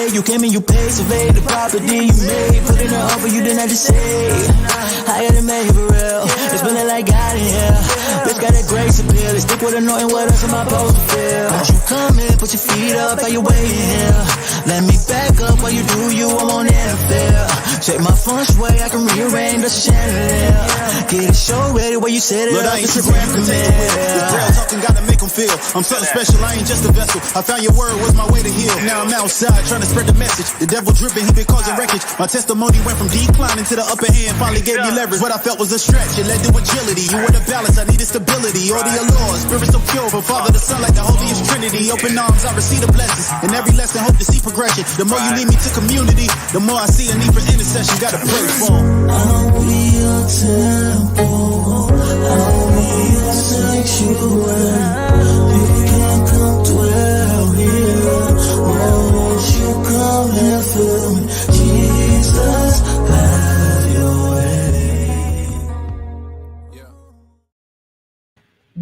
You came and you paid, surveyed the property you made. Put in an offer you didn't have to say. I got it made for real. It's been like God in here. Bitch got that grace appeal. They stick with annoying, what else am I supposed to feel? Don't you come in, put your feet up, how you waiting here? Let me back up while you do you, I'm on NFL. Check my feng shui, I can rearrange the chandelier. Get a show ready where you set it Lord, up. I ain't Instagram command. This braille talking gotta make them feel. I'm something special, I ain't just a vessel. I found your word was my way to heal. Now I'm outside trying to spread the message. The devil dripping, he been causing wreckage. My testimony went from declining to the upper hand, finally gave me leverage. What I felt was a stretch, it led to agility. You were the balance, I needed stability. All the allure, spirit so pure, from Father to Son like the holiest Trinity. Open arms, I receive the blessings. In every lesson, hope to see progression. The more you lead me to community, the more I see a need for intercession. Gotta pray for. I'll be your temple, I'll be your sanctuary. You can come dwell here. Why won't you come and fill me? Jesus, have your way.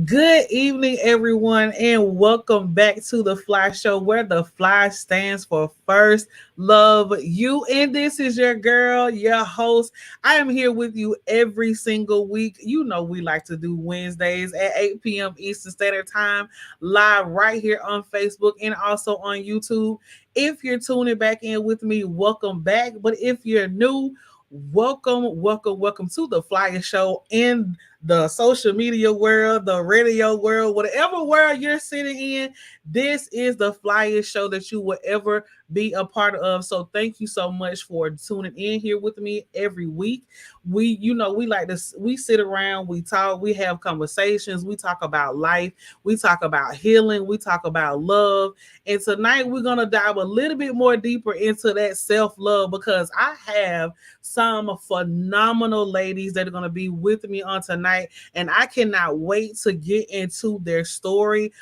Good evening, everyone, and welcome back to the F.L.Y Show, where the F.L.Y stands for First Love You. And this is your girl, your host. I am here with you every single week. You know we like to do Wednesdays at 8 p.m. Eastern Standard Time, live right here on Facebook and also on YouTube. If you're tuning back in with me, welcome back. But if you're new, welcome to the F.L.Y Show in the social media world, the radio world, whatever world you're sitting in. This is the F.L.Y Show that you will ever be a part of. So thank you so much for tuning in here with me every week. We like to, we sit around, we talk, we have conversations, we talk about life, we talk about healing, we talk about love. And tonight we're going to dive a little bit more deeper into that self-love, because I have some phenomenal ladies that are going to be with me on tonight, and I cannot wait to get into their story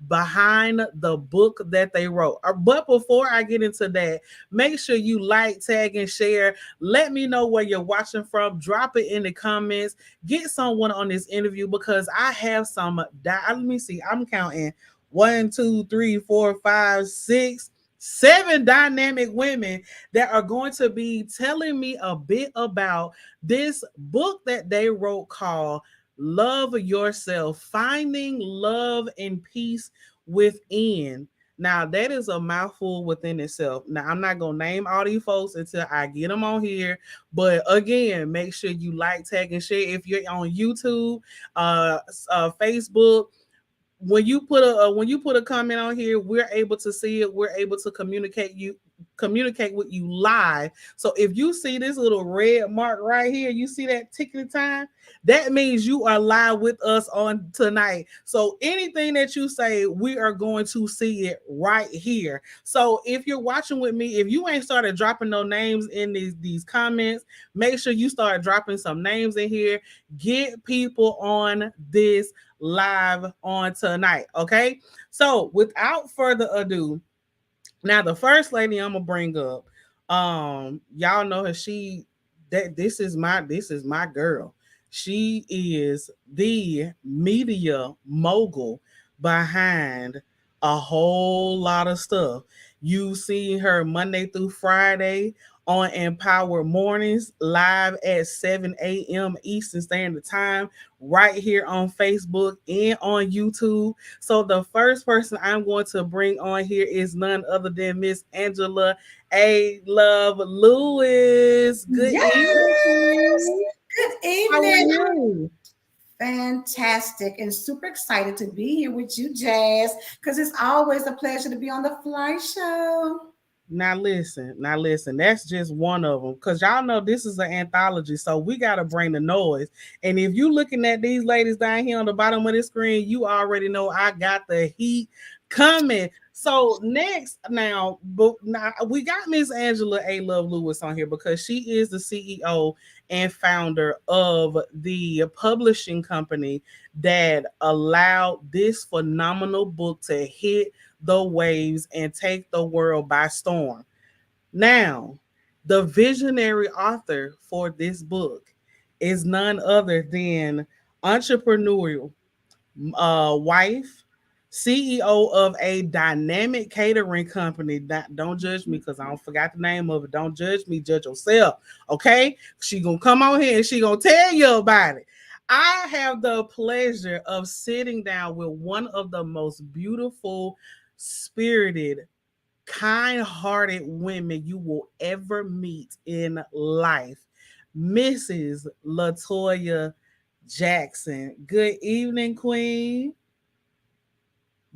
behind the book that they wrote. But before I get into that, make sure you like, tag, and share. Let me know where you're watching from. Drop it in the comments. Get someone on this interview, because I have some. Let me see. I'm counting 1, 2, 3, 4, 5, 6, 7 dynamic women that are going to be telling me a bit about this book that they wrote called Love Yourself, Finding Love and Peace Within. Now, that is a mouthful within itself. Now, I'm not going to name all these folks until I get them on here. But again, make sure you like, tag, and share. If you're on YouTube, Facebook, when you put a comment on here, we're able to see it. We're able to communicate with you live. So if you see this little red mark right here, you see that ticking time, that means you are live with us on tonight. So anything that you say, we are going to see it right here. So if you're watching with me, if you ain't started dropping no names in these comments, make sure you start dropping some names in here. Get people on this live on tonight. Okay, so without further ado, now the first lady I'm gonna bring up, y'all know her. This is my girl. She is the media mogul behind a whole lot of stuff. You see her Monday through Friday on Empower Mornings, live at 7 a.m. Eastern Standard Time, right here on Facebook and on YouTube. So the first person I'm going to bring on here is none other than Miss Angela A. Love Lewis. Good evening. Good evening. How are you? Fantastic, and super excited to be here with you, Jazz, because it's always a pleasure to be on the F.L.Y Show. Now listen. That's just one of them, because y'all know this is an anthology, so we gotta bring the noise. And if you looking at these ladies down here on the bottom of the screen, you already know I got the heat coming. So next, now we got Miss Angela A. Love Lewis on here because she is the CEO and founder of the publishing company that allowed this phenomenal book to hit the waves and take the world by storm. Now, the visionary author for this book is none other than entrepreneurial wife, CEO of a dynamic catering company. Don't judge me because I don't forgot the name of it. Don't judge me, judge yourself. Okay, she gonna come on here and she gonna tell you about it. I have the pleasure of sitting down with one of the most beautiful, spirited, kind-hearted women you will ever meet in life, Mrs. Latoya Jackson. Good evening, Queen.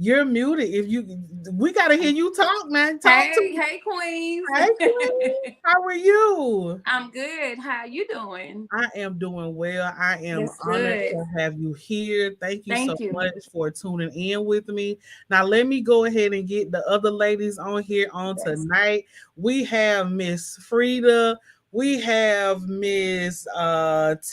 You're muted. If you, we gotta hear you talk, man. Talk to Hey, me. hey, Queens. Hey, Queen. How are you? I'm good. How you doing? I am doing well. I am That's honored good. to have you here. Thank you so Thank you. much for tuning in with me. Now, let me go ahead and get the other ladies on here on Yes. tonight. We have Miss Frida. We have Miss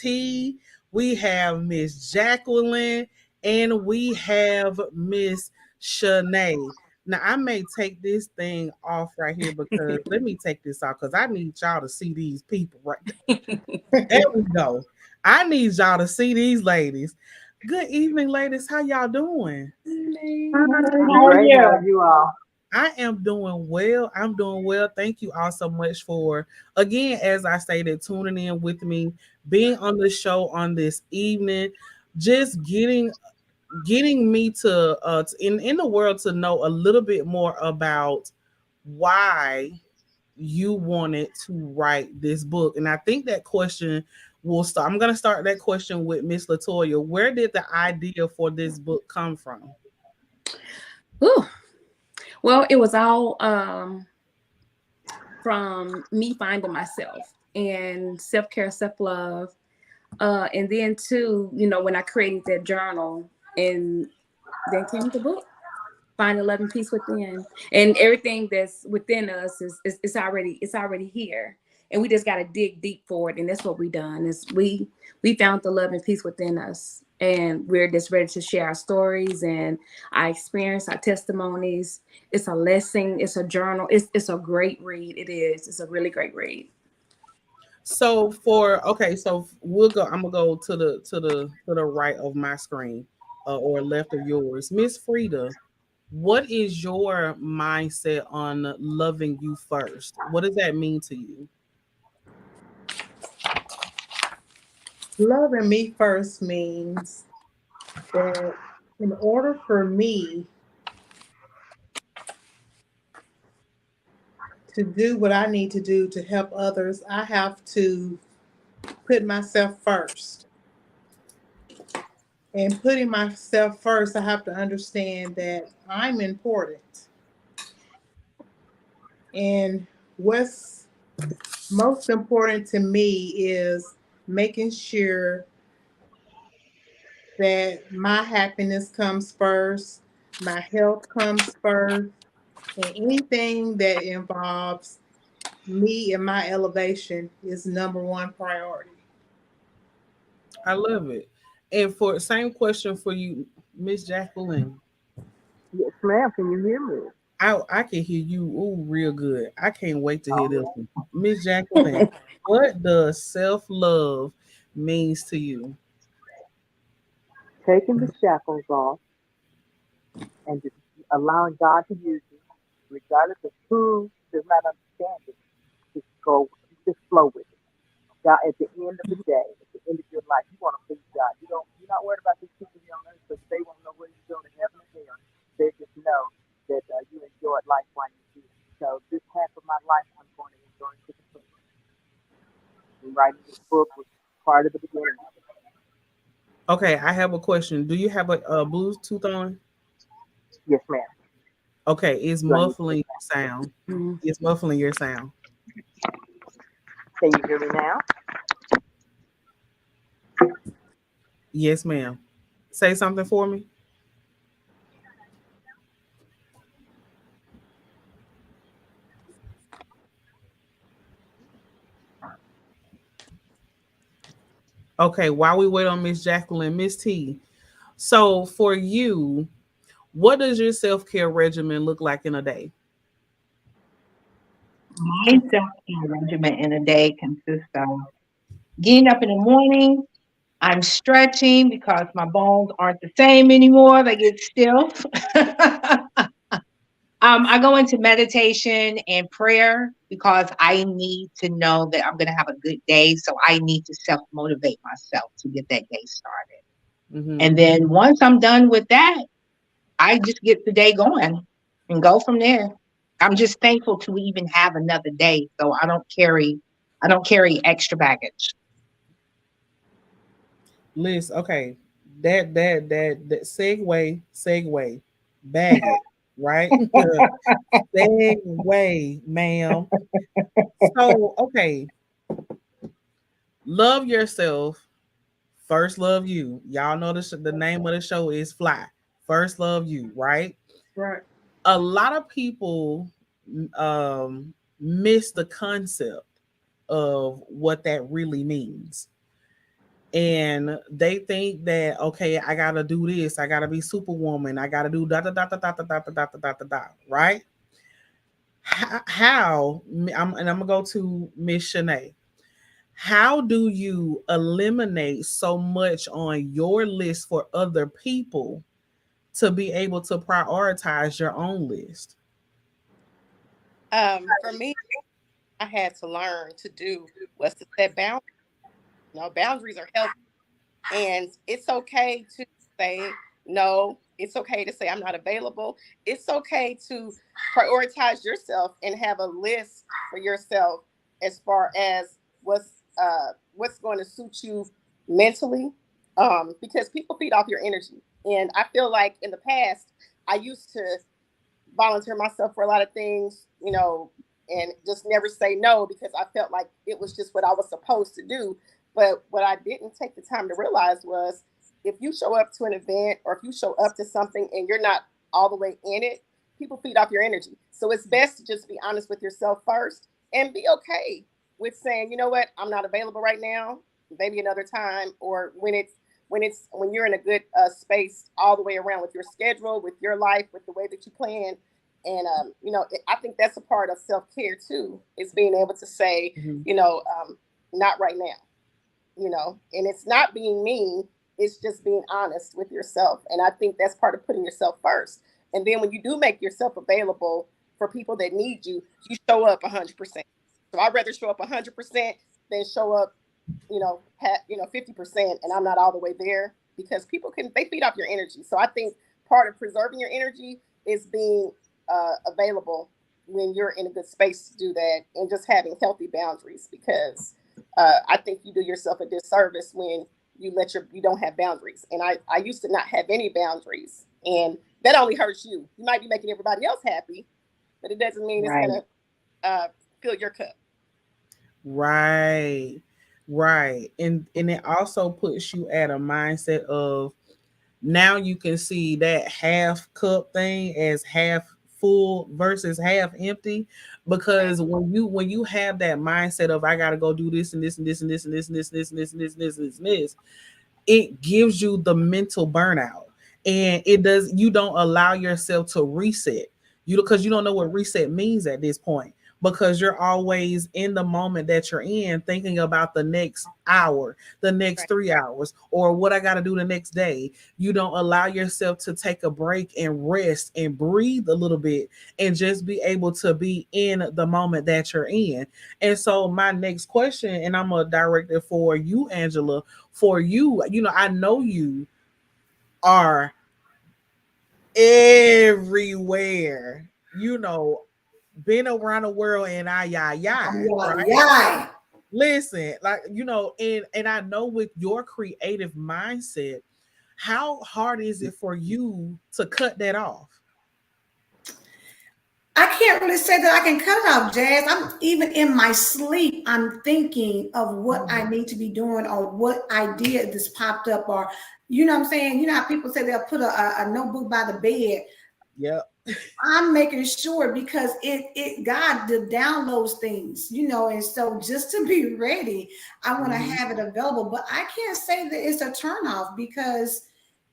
T. We have Miss Jacqueline. And we have Miss Shanae. Now, I may take this thing off right here because let me take this off because I need y'all to see these people right there we go. I need y'all to see these ladies. Good evening, ladies. How y'all doing? I'm great. How are you all? I am doing well. I'm doing well. Thank you all so much for, again, as I stated, tuning in with me, being on the show on this evening, just getting me to in the world to know a little bit more about why you wanted to write this book. And I think that question will start. I'm going to start that question with Miss Latoya. Where did the idea for this book come from? Ooh. Well, it was all from me finding myself and self-care, self-love. And then too, when I created that journal, and then came the book. Find 11 Peace Within, and everything that's within us is already here, and we just got to dig deep for it. And that's what we done is we found the love and peace within us, and we're just ready to share our stories and our experience, our testimonies. It's a lesson, it's a journal, it's a great read. It's a really great read. So we'll go. I'm gonna go to the right of my screen, or left of yours, Miss Frida. What is your mindset on loving you first? What does that mean to you? Loving me first means that in order for me to do what I need to do to help others, I have to put myself first. And putting myself first, I have to understand that I'm important. And what's most important to me is making sure that my happiness comes first, my health comes first, and anything that involves me and my elevation is number one priority. I love it. And for same question for you, Miss Jacqueline. Yes, ma'am. Can you hear me? I can hear you real good. I can't wait to hear All this right. one. Miss Jacqueline, what does self-love means to you? Taking the shackles off and just allowing God to use you, regardless of who does not understand it. Just go, just flow with it. God, at the end of the day, at the end of your life, you want to please God. You're not worried about these people here on earth because they won't know whether you go to heaven or hell. They just know that you enjoyed life while you're here. So this half of my life, I'm going to enjoy it to the fullest. And writing this book was part of the beginning of it. Okay, I have a question. Do you have a Bluetooth on? Yes, ma'am. Okay, it's Do I need muffling your sound. Mhm. It's muffling your sound. Can you hear me now? Yes, ma'am. Say something for me. Okay, while we wait on Miss Jacqueline, Miss T. So for you, what does your self-care regimen look like in a day? My self-care regimen in a day consists of getting up in the morning. I'm stretching because my bones aren't the same anymore. They get stiff. I go into meditation and prayer because I need to know that I'm going to have a good day. So I need to self motivate myself to get that day started. Mm-hmm. And then once I'm done with that, I just get the day going and go from there. I'm just thankful to even have another day, so I don't carry extra baggage. Liz, okay. That segue, bag it, right? Segue, ma'am. So, okay, love yourself. First love you. Y'all know the name of the show is Fly. First love you, right? Right. A lot of people miss the concept of what that really means. And they think that okay, I gotta do this, I gotta be superwoman, I gotta do da da da da da da da da da da da da, right? How and I'm gonna go to Miss Shanae. How do you eliminate so much on your list for other people to be able to prioritize your own list? For me, I had to learn to do was to set boundaries. Boundaries are healthy. And it's okay to say no. It's okay to say I'm not available. It's okay to prioritize yourself and have a list for yourself as far as what's going to suit you mentally. Because people feed off your energy. And I feel like in the past, I used to volunteer myself for a lot of things, and just never say no because I felt like it was just what I was supposed to do. But what I didn't take the time to realize was if you show up to an event or if you show up to something and you're not all the way in it, people feed off your energy. So it's best to just be honest with yourself first and be okay with saying, you know what, I'm not available right now, maybe another time, or when you're in a good space all the way around with your schedule, with your life, with the way that you plan. And I think that's a part of self-care too, is being able to say, Mm-hmm. not right now, and it's not being mean, it's just being honest with yourself. And I think that's part of putting yourself first. And then when you do make yourself available for people that need you, you show up 100%. So I'd rather show up 100% than show up, 50%, and I'm not all the way there, because people they feed off your energy. So I think part of preserving your energy is being available when you're in a good space to do that, and just having healthy boundaries, because I think you do yourself a disservice when you don't have boundaries. And I used to not have any boundaries, and that only hurts you. You might be making everybody else happy, but it doesn't mean it's Right. gonna fill your cup. Right. Right. And it also puts you at a mindset of now you can see that half cup thing as half full versus half empty, because when you have that mindset of I gotta go do this and this and this and this and this and this and this and this and this and this and this and this, it gives you the mental burnout, and you don't allow yourself to reset, because you don't know what reset means at this point, because you're always in the moment that you're in thinking about the next hour, the next Right. 3 hours, or what I got to do the next day. You don't allow yourself to take a break and rest and breathe a little bit and just be able to be in the moment that you're in. And so my next question, and I'm gonna direct it for you, Angela, for you, I know you are everywhere, been around the world and Yeah, right? yeah. Listen, like, and I know with your creative mindset, how hard is it for you to cut that off? can't really say that I can cut it off, Jazz. I'm even in my sleep, I'm thinking of what I need to be doing or what idea just popped up, or you know what I'm saying? You know how people say they'll put a notebook by the bed. Yeah. I'm making sure because it God downloads things, you know, and so just to be ready, I want to have it available. But I can't say that it's a turnoff because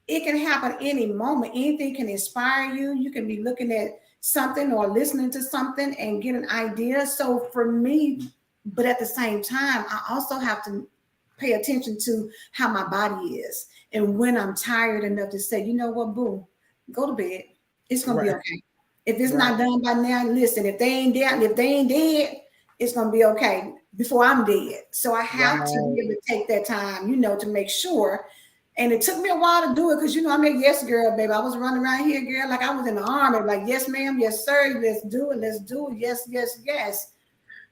it can happen any moment. Anything can inspire you. You can be looking at something or listening to something and get an idea. So for me, but at the same time, I also have to pay attention to how my body is and when I'm tired enough to say, you know what, boo, go to bed. It's gonna be okay. If it's not done by now, listen, if they ain't dead, it's gonna be okay before I'm dead. So I have to be able to take that time, you know, to make sure. And it took me a while to do it because you know I'm a yes girl, baby. I was running around here, girl, like I was in the army, like yes, ma'am, yes, sir, let's do it, yes, yes, yes.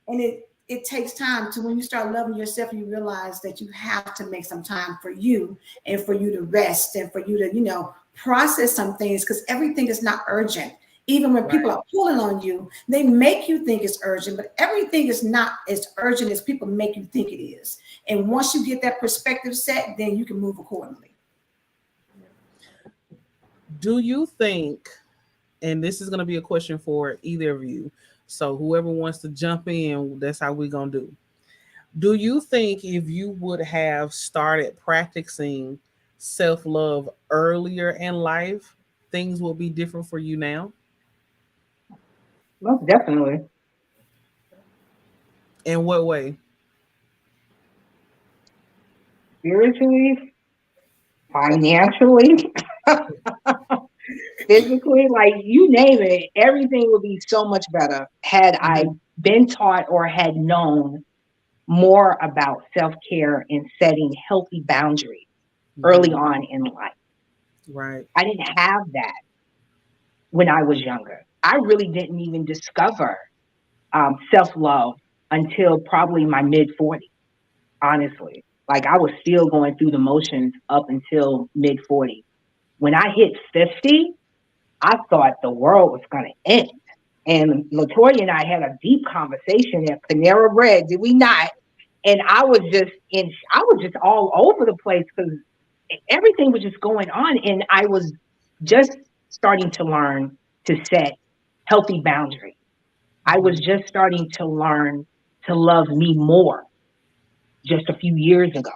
And it takes time to when you start loving yourself, you realize that you have to make some time for you and for you to rest and for you to, you know, process some things because everything is not urgent. Even when people are pulling on you, they make you think it's urgent, but everything is not as urgent as people make you think it is. And once you get that perspective set, then you can move accordingly. Do you think, and this is going to be a question for either of you, so whoever wants to jump in, that's how we're going to do. Do you think if you would have started practicing self-love earlier in life, things will be different for you now? Most definitely. In what way? Spiritually, financially, physically, like you name it, everything would be so much better had I been taught or had known more about self-care and setting healthy boundaries early on in life. Right. I didn't have that when I was younger. I really didn't even discover self-love until probably my mid-40s, honestly. Like I was still going through the motions up until mid-40s. When I hit 50, I thought the world was going to end. And Latoya and I had a deep conversation at Panera Bread, did we not? And I was just all over the place because everything was just going on. And I was just starting to learn to set healthy boundaries. I was just starting to learn to love me more just a few years ago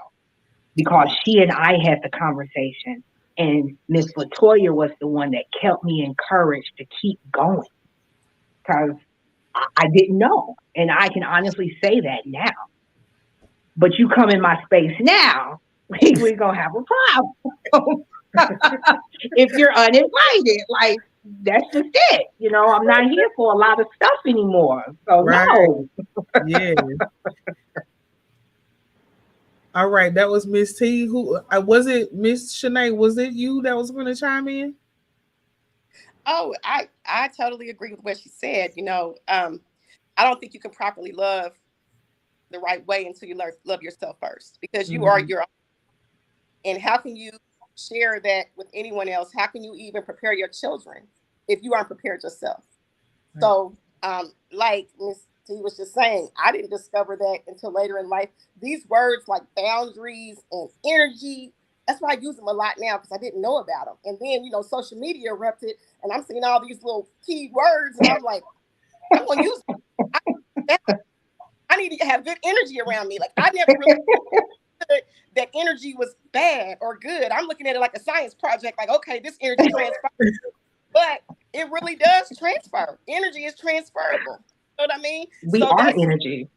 because she and I had the conversation. And Miss Latoya was the one that kept me encouraged to keep going because I didn't know. And I can honestly say that now. But you come in my space now, we're going to have a problem. If you're uninvited, like, that's just it. You know, I'm not here for a lot of stuff anymore. So, no. Yeah. All right. That was Miss T. Who was it? Miss Shanae, was it you that was going to chime in? Oh, I totally agree with what she said. You know, I don't think you can properly love the right way until you learn love yourself first, because you are your own. And how can you share that with anyone else? How can you even prepare your children if you aren't prepared yourself? Right. So, like Miss T was just saying, I didn't discover that until later in life. These words like boundaries and energy, that's why I use them a lot now because I didn't know about them. And then, you know, social media erupted and I'm seeing all these little key words and I'm like, I'm going to use them. I need to have good energy around me. Like I never really understood that energy was bad or good. I'm looking at it like a science project. Like, okay, this energy transfers, but it really does transfer. Energy is transferable. You know what I mean? We so are that's energy.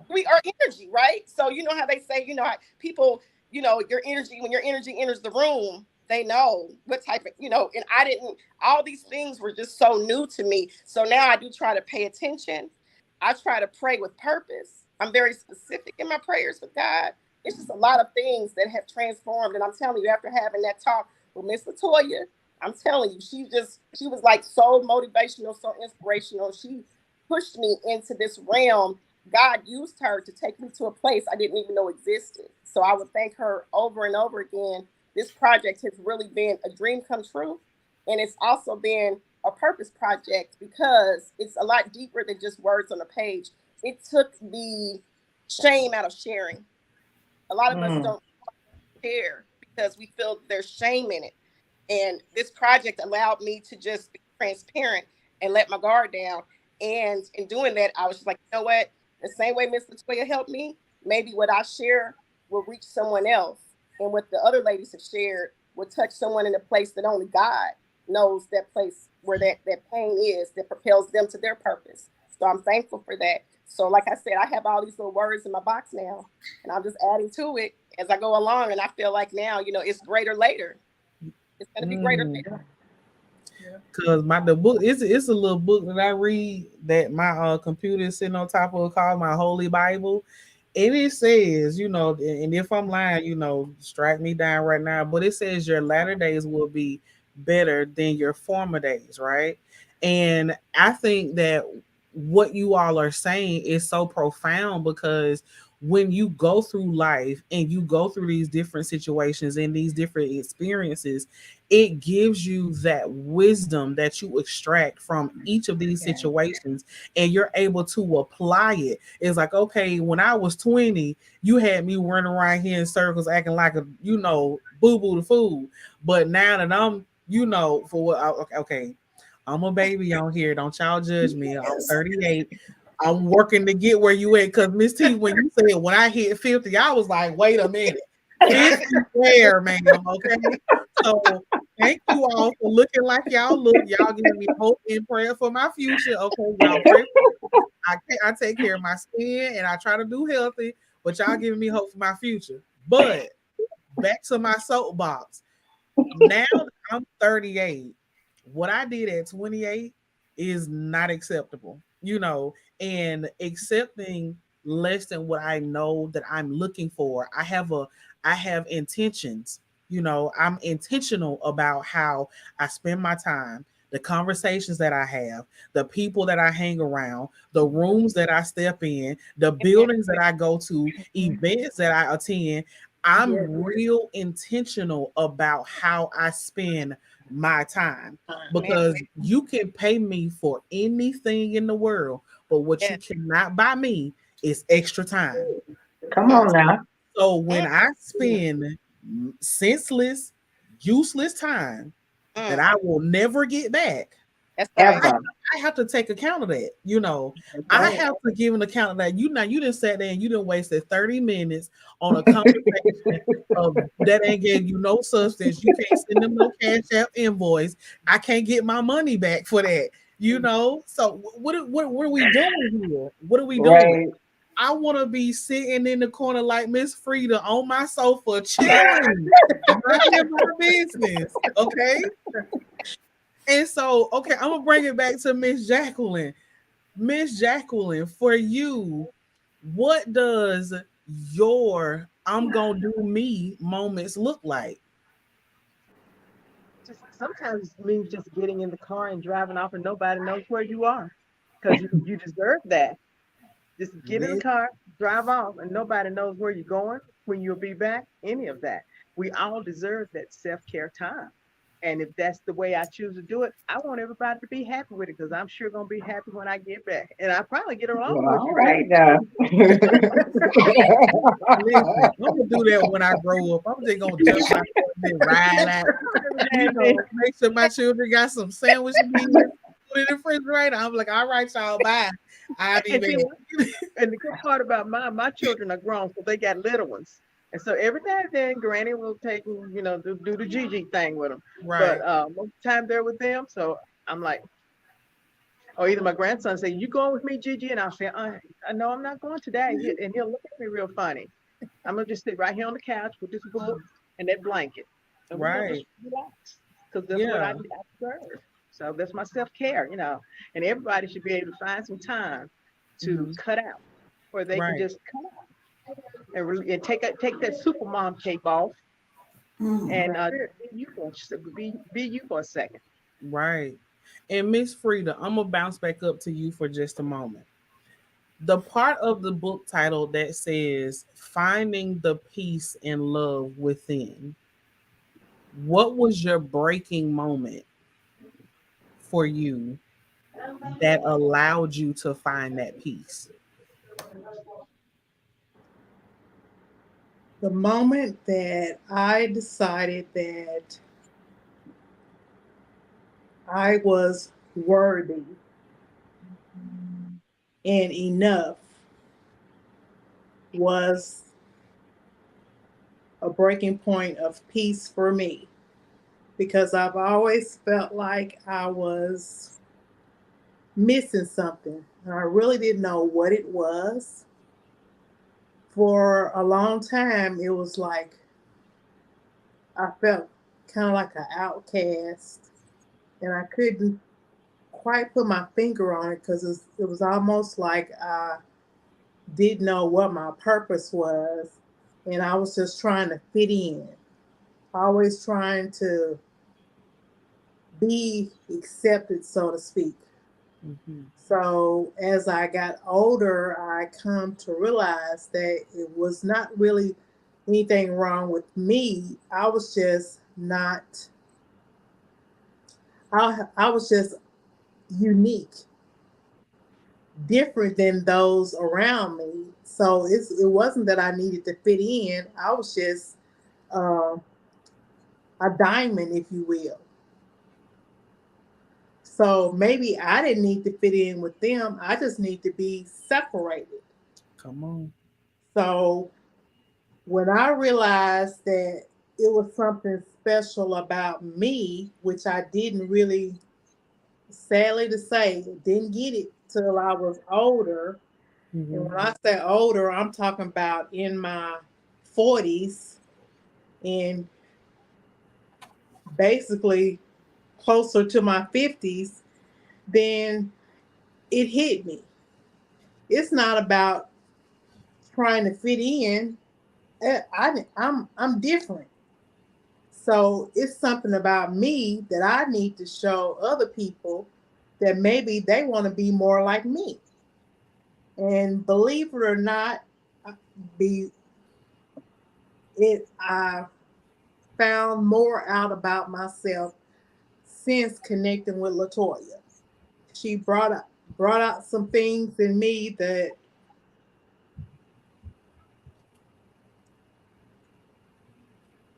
We are energy, right? So you know how they say, you know, how people, you know, your energy, when your energy enters the room, they know what type of, you know, and I didn't, all these things were just so new to me. So now I do try to pay attention. I try to pray with purpose. I'm very specific in my prayers with God. It's just a lot of things that have transformed. And I'm telling you, after having that talk with Miss Latoya, I'm telling you, she was like so motivational, so inspirational. She pushed me into this realm. God used her to take me to a place I didn't even know existed. So I would thank her over and over again. This project has really been a dream come true. And it's also been a purpose project because it's a lot deeper than just words on a page. It took the shame out of sharing. A lot of us don't share because we feel there's shame in it. And this project allowed me to just be transparent and let my guard down. And in doing that, I was just like, you know what? The same way Miss Latoya helped me, maybe what I share will reach someone else. And what the other ladies have shared will touch someone in a place that only God knows, that place where that pain is that propels them to their purpose. So I'm thankful for that. So like I said, I have all these little words in my box now, and I'm just adding to it as I go along. And I feel like now, it's greater later. It's going to be greater later. Cause the book it's a little book that I read that my computer is sitting on top of, called my Holy Bible. And it says, and if I'm lying, strike me down right now, but it says your latter days will be better than your former days, right? And I think that what you all are saying is so profound, because when you go through life and you go through these different situations and these different experiences, it gives you that wisdom that you extract from each of these situations, and you're able to apply it. It's like, okay, when I was 20, you had me running around here in circles acting like a, boo-boo the fool. But now that I'm, for what, okay, I'm a baby on here. Don't y'all judge me. I'm 38. I'm working to get where you at. Because Miss T, when you said when I hit 50, I was like, wait a minute. 50 where, ma'am? Okay. So thank you all for looking like y'all look. Y'all giving me hope and prayer for my future. Okay, y'all pray for me. I take care of my skin and I try to do healthy, but y'all giving me hope for my future. But back to my soapbox. Now that I'm 38, what I did at 28 is not acceptable, and accepting less than what I know that I'm looking for. I have intentions. I'm intentional about how I spend my time, the conversations that I have, the people that I hang around, the rooms that I step in, the buildings that I go to, events that I attend. I'm real intentional about how I spend my time, because you can pay me for anything in the world, but what you cannot buy me is extra time. Come on now. So when I spend senseless, useless time that I will never get back, That's right. I have to take account of that. I have to give an account of that. You didn't sat there and you didn't wasted 30 minutes on a conversation of that ain't gave you no substance. You can't send them no cash app invoice. I can't get my money back for that. So what are we doing here? What are we doing? Right. I want to be sitting in the corner like Miss Frida on my sofa, chilling, minding my business. Okay. And so, okay, I'm gonna bring it back to Miss Jacqueline. Miss Jacqueline, for you, what does your I'm gonna do me moments look like? Just sometimes it means just getting in the car and driving off, and nobody knows where you are, because you deserve that. Just get in the car, drive off, and nobody knows where you're going, when you'll be back, any of that. We all deserve that self-care time. And if that's the way I choose to do it, I want everybody to be happy with it, because I'm sure going to be happy when I get back. And I probably get along Well, with all you. right now. Listen, I'm gonna do that when I grow up. I'm just gonna jump out and ride out. Make sure my children got some sandwich meat, put it in the refrigerator. I'm like, all right, y'all, bye. I'll be back. And the good part about my children are grown, so they got little ones. And so every now and then, Granny will take them, do the Gigi thing with them. Right. But most of the time they're with them. So I'm like, or either my grandson say, "You going with me, Gigi?" And I'll say, "No, I'm not going today." And he'll look at me real funny. I'm gonna just sit right here on the couch with this book and that blanket, and we're gonna just relax, because that's what I deserve. So that's my self-care, And everybody should be able to find some time to cut out, where they can just cut out and take that super mom cape off, and be you for a second. Right. And Miss Frida, I'm gonna bounce back up to you for just a moment. The part of the book title that says finding the peace and love within, what was your breaking moment for you that allowed you to find that peace? The moment that I decided that I was worthy and enough was a breaking point of peace for me, because I've always felt like I was missing something and I really didn't know what it was. For a long time, it was like I felt kind of like an outcast, and I couldn't quite put my finger on it because it was almost like I didn't know what my purpose was, and I was just trying to fit in, always trying to be accepted, so to speak. Mm-hmm. So as I got older, I come to realize that it was not really anything wrong with me. I was just not. I was just unique, different than those around me. So it wasn't that I needed to fit in. I was just uh, a diamond, if you will. So maybe I didn't need to fit in with them. I just need to be separated. Come on. So when I realized that it was something special about me, which I didn't really, sadly to say, didn't get it till I was older. And Mm-hmm. when I say older, I'm talking about in my 40s and basically closer to my 50s, then it hit me. It's not about trying to fit in. I'm different. So it's something about me that I need to show other people that maybe they want to be more like me. And believe it or not, be it I found more out about myself since connecting with Latoya. She brought out some things in me that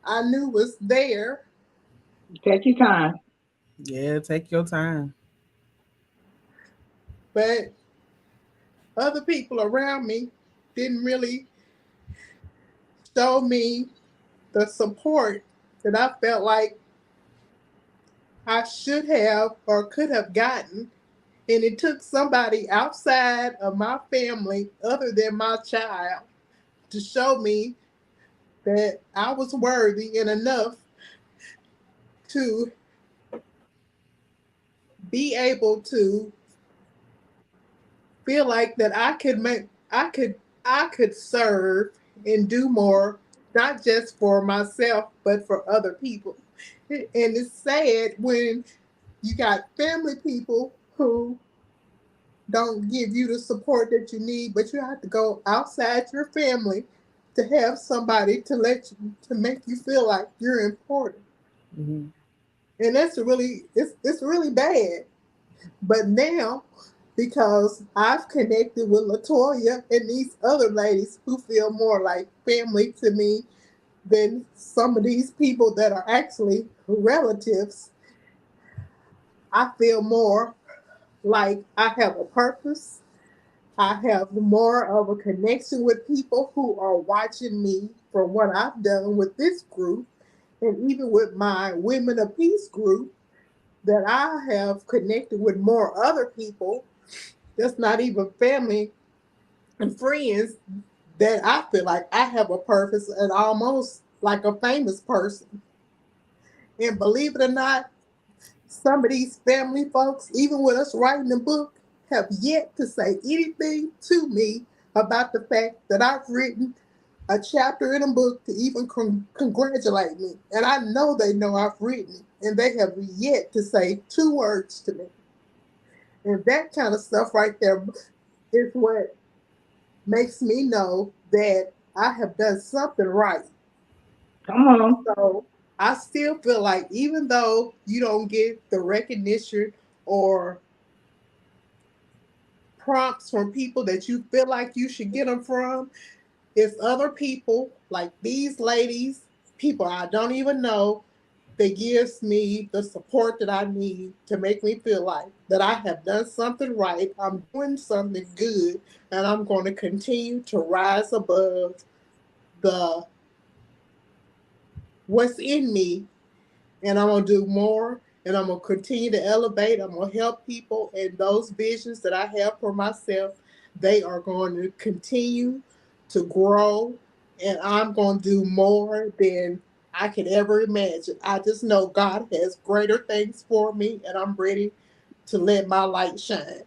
I knew was there, Take your time. Yeah, take your time. but other people around me didn't really show me the support that I felt like I should have or could have gotten. And it took somebody outside of my family, other than my child, to show me that I was worthy and enough to be able to feel like that I could serve and do more, not just for myself, but for other people. And it's sad when you got family people who don't give you the support that you need, but you have to go outside your family to have somebody to let you to make you feel like you're important. Mm-hmm. And that's really it's really bad. But now, because I've connected with Latoya and these other ladies who feel more like family to me than some of these people that are actually relatives, I feel more like I have a purpose. I have more of a connection with people who are watching me for what I've done with this group and even with my Women of Peace group, that I have connected with more other people that's not even family and friends, that I feel like I have a purpose and almost like a famous person. And believe it or not, some of these family folks, even with us writing the book, have yet to say anything to me about the fact that I've written a chapter in a book to even congratulate me. And I know I've written it, and they have yet to say two words to me. And that kind of stuff right there is what makes me know that I have done something right. Come on. So I still feel like even though you don't get the recognition or prompts from people that you feel like you should get them from. It's other people like these ladies, people I don't even know, that gives me the support that I need to make me feel like that I have done something right, I'm doing something good, and I'm going to continue to rise above the what's in me, and I'm gonna do more, and I'm gonna continue to elevate. I'm gonna help people, and those visions that I have for myself, they are going to continue to grow, and I'm gonna do more than I could ever imagine. I just know God has greater things for me, and I'm ready to let my light shine.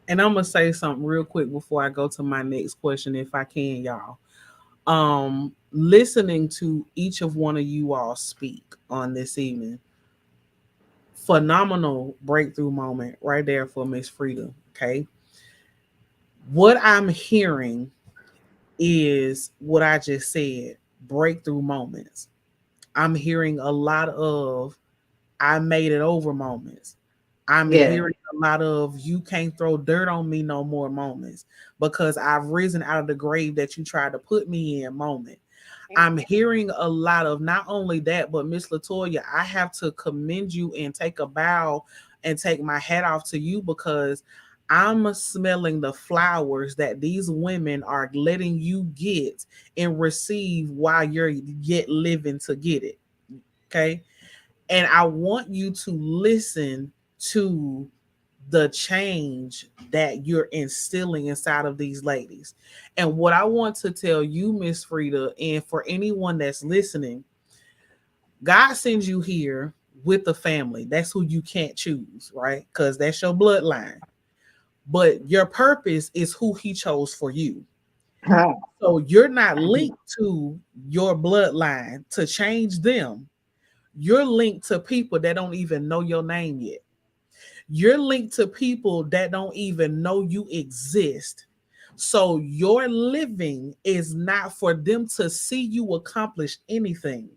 And I'm gonna say something real quick before I go to my next question, if I can, y'all. Listening to each of one of you all speak on this evening, phenomenal breakthrough moment right there for Miss Frida. Okay. What I'm hearing is what I just said, breakthrough moments. I'm hearing a lot of I made it over moments. I'm Yeah. hearing a lot of you can't throw dirt on me no more moments because I've risen out of the grave that you tried to put me in moment. I'm hearing a lot of not only that, but Miss Latoya, I have to commend you and take a bow and take my hat off to you because I'm smelling the flowers that these women are letting you get and receive while you're yet living to get it. Okay. And I want you to listen to the change that you're instilling inside of these ladies. And what I want to tell you, Miss Frida, and for anyone that's listening, God sends you here with the family. That's who you can't choose, right? Because that's your bloodline. But your purpose is who he chose for you. So you're not linked to your bloodline to change them. You're linked to people that don't even know your name yet. You're linked to people that don't even know you exist. So your living is not for them to see you accomplish anything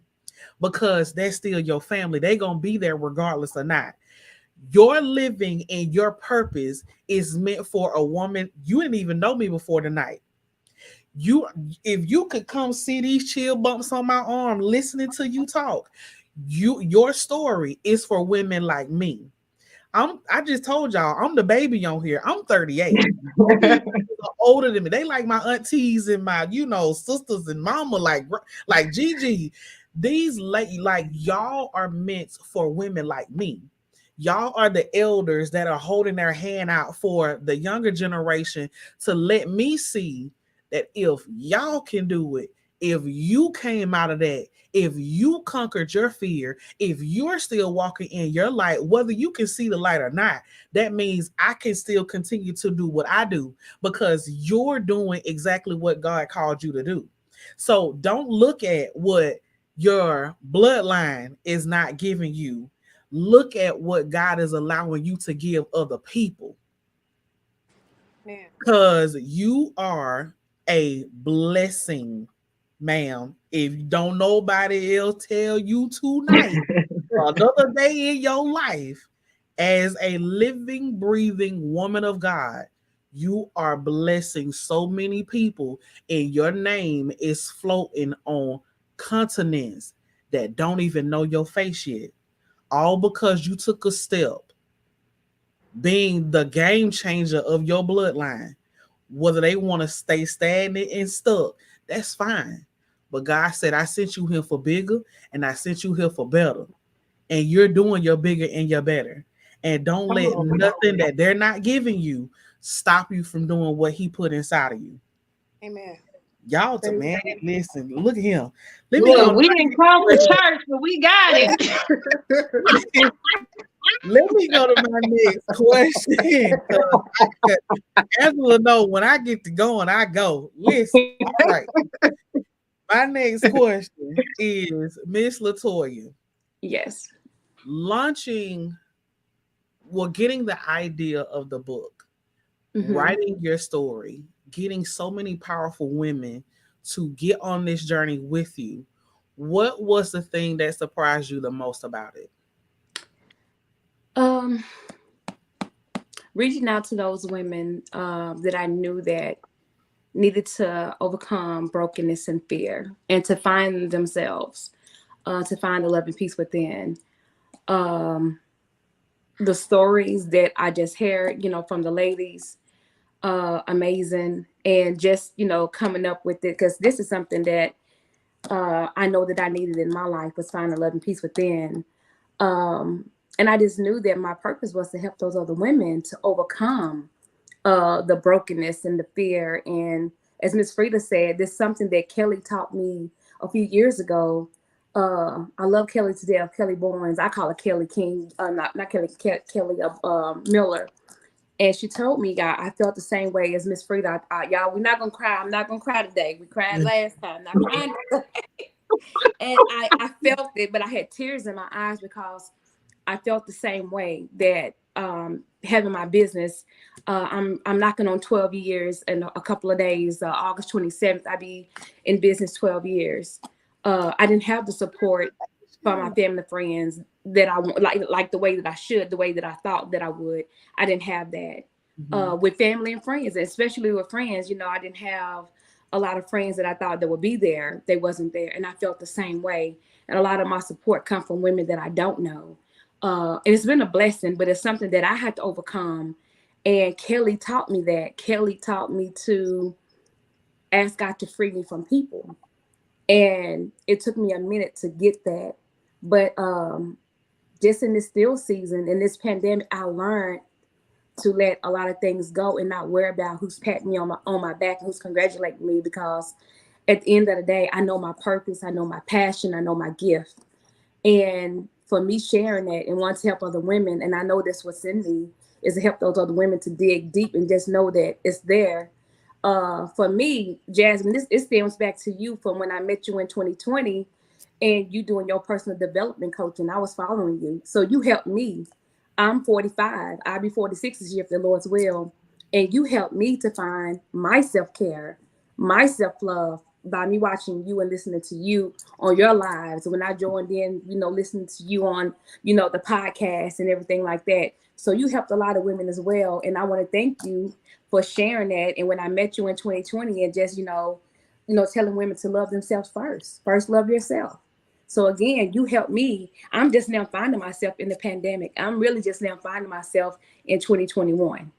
because that's still your family. They're going to be there regardless or not. Your living and your purpose is meant for a woman. You didn't even know me before tonight. You, if you could come see these chill bumps on my arm, listening to you talk, your story is for women like me. I just told y'all I'm the baby on here. I'm 38. These are older than me. They like my aunties and my, sisters and mama, like Gigi. These like y'all are meant for women like me. Y'all are the elders that are holding their hand out for the younger generation to let me see that if y'all can do it, if you came out of that, if you conquered your fear, if you're still walking in your light, whether you can see the light or not, that means I can still continue to do what I do because you're doing exactly what God called you to do. So don't look at what your bloodline is not giving you. Look at what God is allowing you to give other people because you are a blessing, ma'am. If don't nobody else tell you tonight, another day in your life, as a living, breathing woman of God, you are blessing so many people, and your name is floating on continents that don't even know your face yet. All because you took a step being the game changer of your bloodline. Whether they want to stay stagnant and stuck, that's fine. But God said, I sent you here for bigger and I sent you here for better. And you're doing your bigger and your better. And don't let nothing that they're not giving you stop you from doing what he put inside of you. Amen. Y'all, to man, listen, look at him. Let me go Look, to we my didn't next come to question. church, but we got it. Let me go to my next question. Angela, know when I get to going, I go. Listen, all right. My next question is Miss Latoya. Yes. Launching, well, getting the idea of the book, Mm-hmm. writing your story, getting so many powerful women to get on this journey with you. What was the thing that surprised you the most about it? Um, reaching out to those women that I knew that needed to overcome brokenness and fear and to find themselves, to find the love and peace within. Um, the stories that I just heard, from the ladies, amazing. And just, coming up with it, because this is something that I know that I needed in my life, was finding love and peace within. And I just knew that my purpose was to help those other women to overcome the brokenness and the fear. And as Miss Frida said, this is something that Kelly taught me a few years ago. I love Kelly to death, Kelly Bowens. I call her Kelly King, not Kelly, Kelly Miller. And she told me, y'all, I felt the same way as Miss Frida. Y'all, we're not gonna cry. I'm not gonna cry today. We cried last time. Not crying today. And I felt it, but I had tears in my eyes because I felt the same way that having my business. I'm knocking on 12 years in a couple of days. August 27th, I'll be in business 12 years. I didn't have the support from my family friends that I want, like the way that I should, the way that I thought that I would. I didn't have that with family and friends, especially with friends. I didn't have a lot of friends that I thought that would be there. They wasn't there, and I felt the same way. And a lot of my support come from women that I don't know. And it's been a blessing, but it's something that I had to overcome. And Kelly taught me that. Kelly taught me to ask God to free me from people. And it took me a minute to get that. But just in this still season, in this pandemic, I learned to let a lot of things go and not worry about who's patting me on my back and who's congratulating me, because at the end of the day, I know my purpose, I know my passion, I know my gift. And for me sharing that and wanting to help other women, and I know that's what's in me, is to help those other women to dig deep and just know that it's there. For me, Jasmine, it stems back to you from when I met you in 2020 and you doing your personal development coaching. I was following you. So you helped me. I'm 45. I'll be 46 this year if the Lord's will. And you helped me to find my self-care, my self-love by me watching you and listening to you on your lives. When I joined in, listening to you on, the podcast and everything like that. So you helped a lot of women as well. And I want to thank you for sharing that. And when I met you in 2020 and just, telling women to love themselves first. First, love yourself. So again, you helped me. I'm just now finding myself in the pandemic. I'm really just now finding myself in 2021,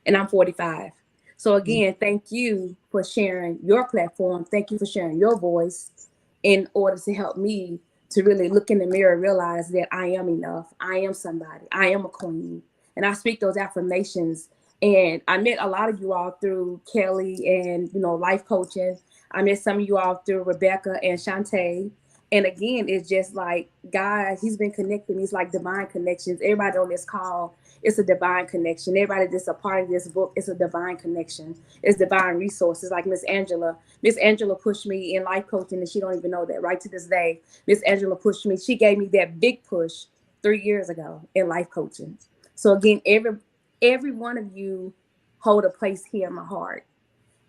and I'm 45. So again, thank you for sharing your platform. Thank you for sharing your voice in order to help me to really look in the mirror and realize that I am enough. I am somebody. I am a queen. And I speak those affirmations. And I met a lot of you all through Kelly and, life coaching. I met some of you all through Rebecca and Shantae. And again, it's just like God, he's been connecting me. It's like divine connections. Everybody on this call, it's a divine connection. Everybody that's a part of this book, it's a divine connection. It's divine resources. Like Miss Angela. Miss Angela pushed me in life coaching, and she don't even know that right to this day. Miss Angela pushed me. She gave me that big push 3 years ago in life coaching. So again, every one of you hold a place here in my heart.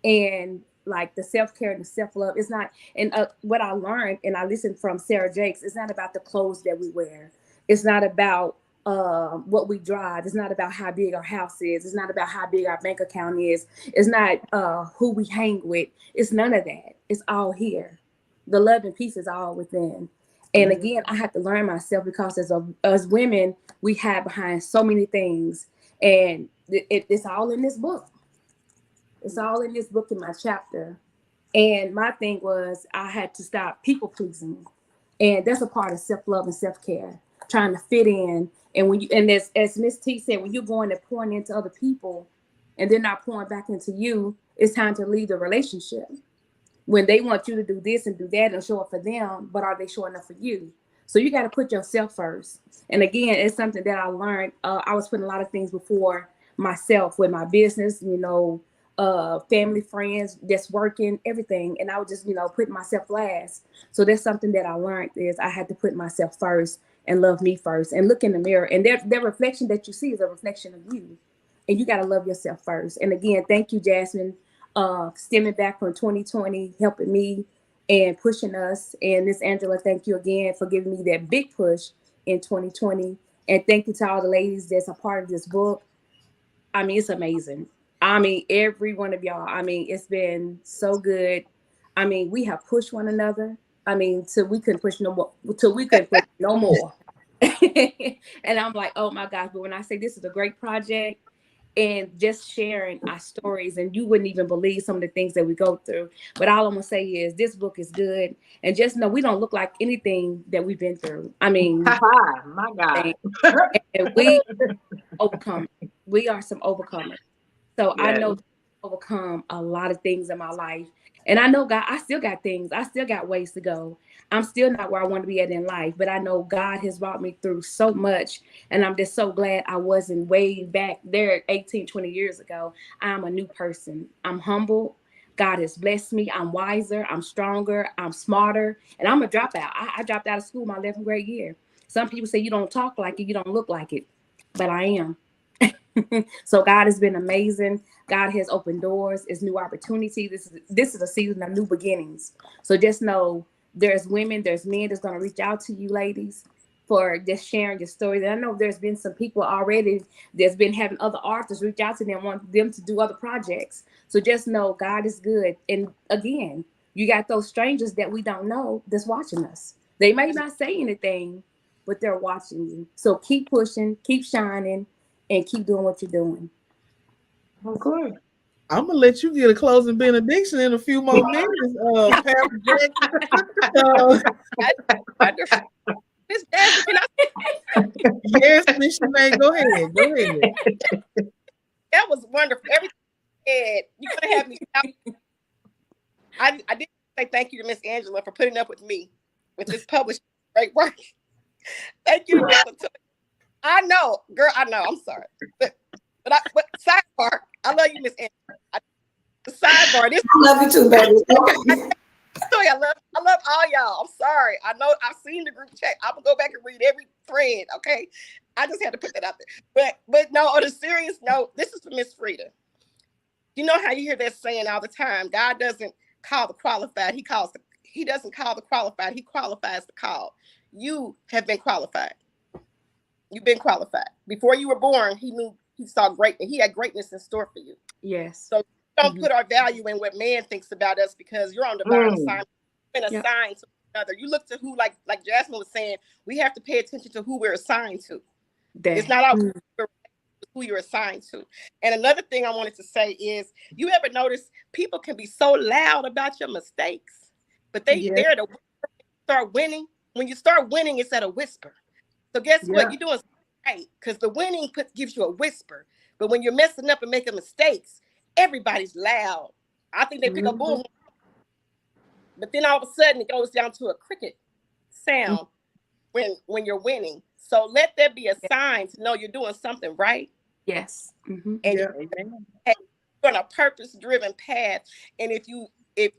And like the self-care and the self-love, it's not, and what I learned, and I listened from Sarah Jakes, it's not about the clothes that we wear. It's not about what we drive. It's not about how big our house is. It's not about how big our bank account is. It's not who we hang with. It's none of that. It's all here. The love and peace is all within. And again, I had to learn myself, because as women, we hide behind so many things. And it's all in this book. It's all in this book in my chapter. And my thing was I had to stop people pleasing. And that's a part of self-love and self-care, trying to fit in. And when you, and as Miss T said, when you're going and pouring into other people and they're not pouring back into you, it's time to leave the relationship. When they want you to do this and do that and show up for them, but are they showing up for you? So you got to put yourself first. And again, it's something that I learned. I was putting a lot of things before myself with my business, family, friends, just working, everything. And I was just, putting myself last. So that's something that I learned, is I had to put myself first and love me first and look in the mirror. And their reflection that you see is a reflection of you. And you got to love yourself first. And again, thank you, Jasmine, stemming back from 2020, helping me and pushing us. And Miss Angela, thank you again for giving me that big push in 2020. And thank you to all the ladies that's a part of this book. I mean, it's amazing. I mean, every one of y'all. I mean, it's been so good. I mean, we have pushed one another. I mean, till we couldn't push no more. Till we couldn't push no more. And I'm like, oh my gosh! But when I say this is a great project, and just sharing our stories, and you wouldn't even believe some of the things that we go through. But all I'm gonna say is this book is good, and just know we don't look like anything that we've been through. I mean, My God. and we overcome. We are some overcomers. So I Yes. know to overcome a lot of things in my life. And I know God, I still got things. I still got ways to go. I'm still not where I want to be at in life, but I know God has brought me through so much. And I'm just so glad I wasn't way back there 18, 20 years ago. I'm a new person. I'm humble. God has blessed me. I'm wiser. I'm stronger. I'm smarter. And I'm a dropout. I dropped out of school my 11th grade year. Some people say you don't talk like it, you don't look like it, but I am. So God has been amazing. God has opened doors. It's new opportunity. This is a season of new beginnings. So just know there's women, there's men that's going to reach out to you, ladies, for just sharing your stories. And I know there's been some people already that's been having other artists reach out to them, want them to do other projects. So just know God is good. And again, you got those strangers that we don't know that's watching us. They may not say anything, but they're watching you. So keep pushing, keep shining, and keep doing what you're doing. Okay. I'm gonna let you get a closing benediction in a few more minutes, Pastor Jackson. Wonderful. Miss Jasmine, can I? Yes, Miss Shanae, go ahead. Go ahead. That was wonderful. Everything you said, you could have had me. I did say thank you to Miss Angela for putting up with me with this published great work. Thank you to Miss Latoya. I know, girl. I know. I'm sorry, but sidebar. I love you, Miss Angela. The sidebar. This I love you too, baby. story. I love all y'all. I'm sorry. I know I've seen the group chat. I'm gonna go back and read every thread. Okay, I just had to put that out there. But no, on a serious note, this is for Miss Frida. You know how you hear that saying all the time? God doesn't call the qualified. He doesn't call the qualified. He qualifies the call. You have been qualified. You've been qualified. Before you were born, he knew he saw greatness. He had greatness in store for you. Yes. So don't put our value in what man thinks about us, because you're on divine assignment. You've been assigned to another. You look to who, like Jasmine was saying, we have to pay attention to who we're assigned to. It's not always who you're assigned to. And another thing I wanted to say is, you ever notice people can be so loud about your mistakes, but they're to start winning. When you start winning, it's at a whisper. So guess what? You're doing right, because the winning gives you a whisper. But when you're messing up and making mistakes, everybody's loud. I think they pick a bullhorn. But then all of a sudden it goes down to a cricket sound when you're winning. So let there be a sign to know you're doing something right. Yes. And you're on a purpose-driven path. And and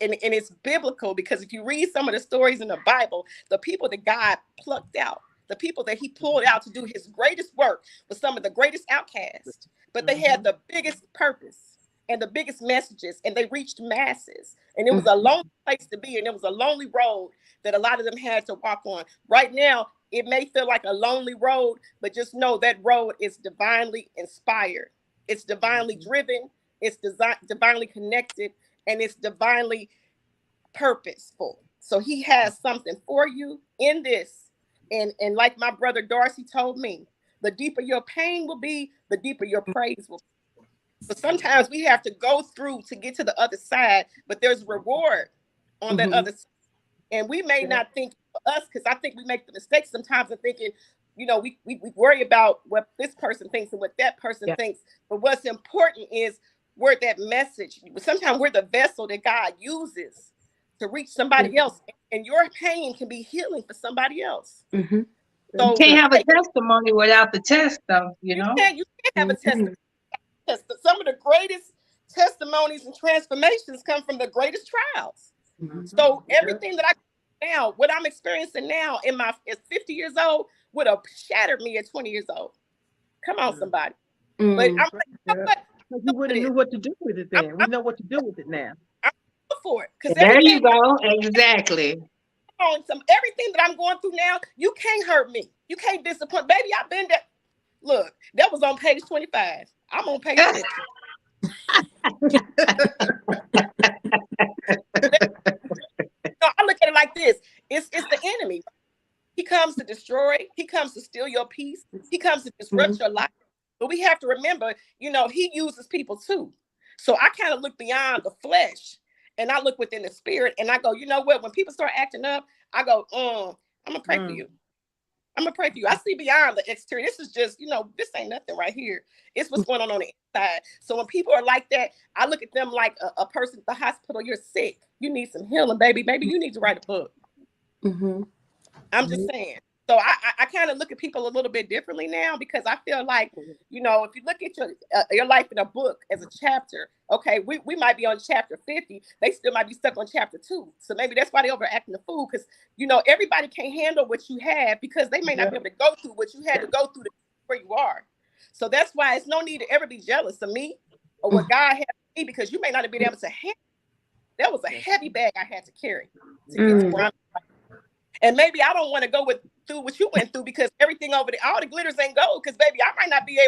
it's biblical, because if you read some of the stories in the Bible, the people that God plucked out, the people that he pulled out to do his greatest work, were some of the greatest outcasts, but they had the biggest purpose and the biggest messages, and they reached masses. And it was a lonely place to be, and it was a lonely road that a lot of them had to walk on. Right now, it may feel like a lonely road, but just know that road is divinely inspired. It's divinely driven. It's divinely connected, and it's divinely purposeful. So he has something for you in this. And like my brother Darcy told me, the deeper your pain will be, the deeper your praise will be. So sometimes we have to go through to get to the other side, but there's reward on that other side. And we may not think for us, because I think we make the mistake sometimes of thinking, we worry about what this person thinks and what that person thinks. But what's important is we're that message. Sometimes we're the vessel that God uses to reach somebody else. And your pain can be healing for somebody else. So you can't have a testimony without the test, though, you know? You can't have a testimony. Some of the greatest testimonies and transformations come from the greatest trials. So everything that I now, what I'm experiencing now at 50 years old, would have shattered me at 20 years old. Come on, somebody. But I'm like, you wouldn't know what to do with it then. We know what to do with it now. I'm for it. Because there you go. Exactly. Everything that I'm going through now, you can't hurt me. You can't disappoint. Baby, I've been there. Look, that was on page 25. I'm gonna pay attention. I look at it like this: it's the enemy. He comes to destroy. He comes to steal your peace. He comes to disrupt your life. But we have to remember, he uses people too. So I kind of look beyond the flesh, and I look within the spirit, and I go, you know what? When people start acting up, I go, I'm gonna pray for you. I'm gonna pray for you. I see beyond the exterior. This is just, this ain't nothing right here. It's what's going on the inside. So when people are like that, I look at them like a person at the hospital. You're sick. You need some healing, baby. Maybe you need to write a book. Mm-hmm. I'm just saying. So I kind of look at people a little bit differently now, because I feel like, if you look at your life in a book as a chapter, okay, we might be on chapter 50. They still might be stuck on chapter 2. So maybe that's why they overacting the fool, because, everybody can't handle what you have, because they may not be able to go through what you had to go through to where you are. So that's why it's no need to ever be jealous of me or what God had for me, because you may not have been able to handle. That was a heavy bag I had to carry to get to where I'm at. And maybe I don't want to go through what you went through, because everything over there, all the glitters ain't gold. Because baby, I might not be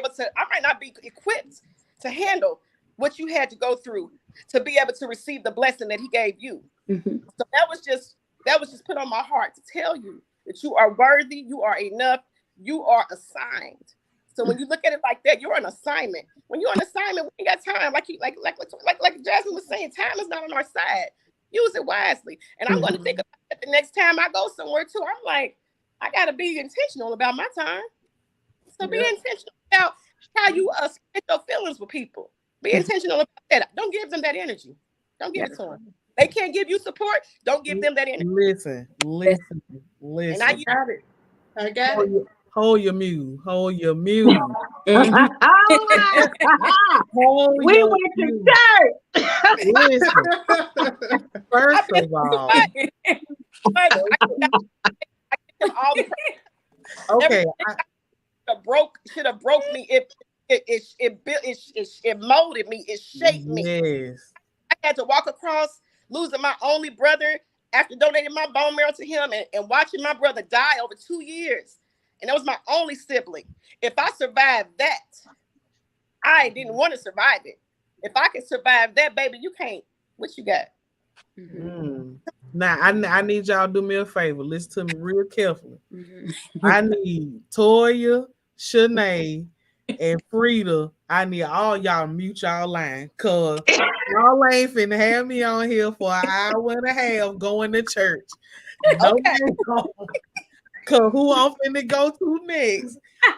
equipped to handle what you had to go through to be able to receive the blessing that He gave you. Mm-hmm. So that was just put on my heart to tell you that you are worthy, you are enough, you are assigned. So when you look at it like that, you're on assignment. When you're on assignment, we ain't got time. Like Jasmine was saying, time is not on our side. Use it wisely. And I'm going to think about it the next time I go somewhere too. I'm like, I got to be intentional about my time. So be intentional about how you spend your feelings with people. Be intentional about that. Don't give them that energy. Don't give it to them. They can't give you support. Don't give them that energy. Listen. And I got it. I got it. Hold your mule. Hold your mule. We your went to mule. church. Listen. First of all, I give all the okay. should have broke me. It molded me. It shaped me. Yes. I had to walk across losing my only brother after donating my bone marrow to him, and watching my brother die over 2 years. And that was my only sibling. If I survived that, I didn't want to survive it. If I can survive that, baby, you can't. What you got? Now, I need y'all to do me a favor. Listen to me real carefully. I need Toya, Shanae, and Frida. I need all y'all to mute y'all line, because y'all ain't finna have me on here for an hour and a half going to church. Okay. Because who I'm finna go to next,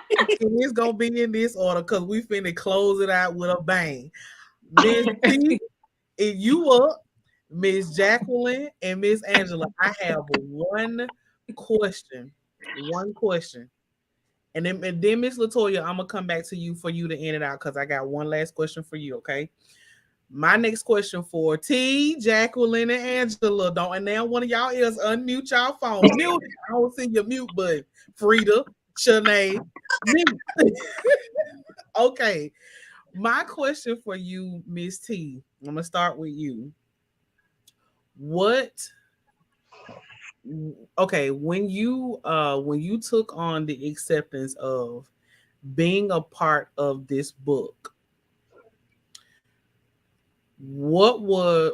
it's going to be in this order, because we finna close it out with a bang. Miss T, if you up, Miss Jacqueline and Miss Angela, I have one question. And then Miss Latoya, I'm going to come back to you for you to end it out, because I got one last question for you, okay? My next question for T, Jacqueline, and Angela. And now one of y'all is unmute y'all phone. Mute. I don't see your mute button. Frida, Shanae, mute. Okay. My question for you, Miss T, I'm going to start with you. When you took on the acceptance of being a part of this book, what was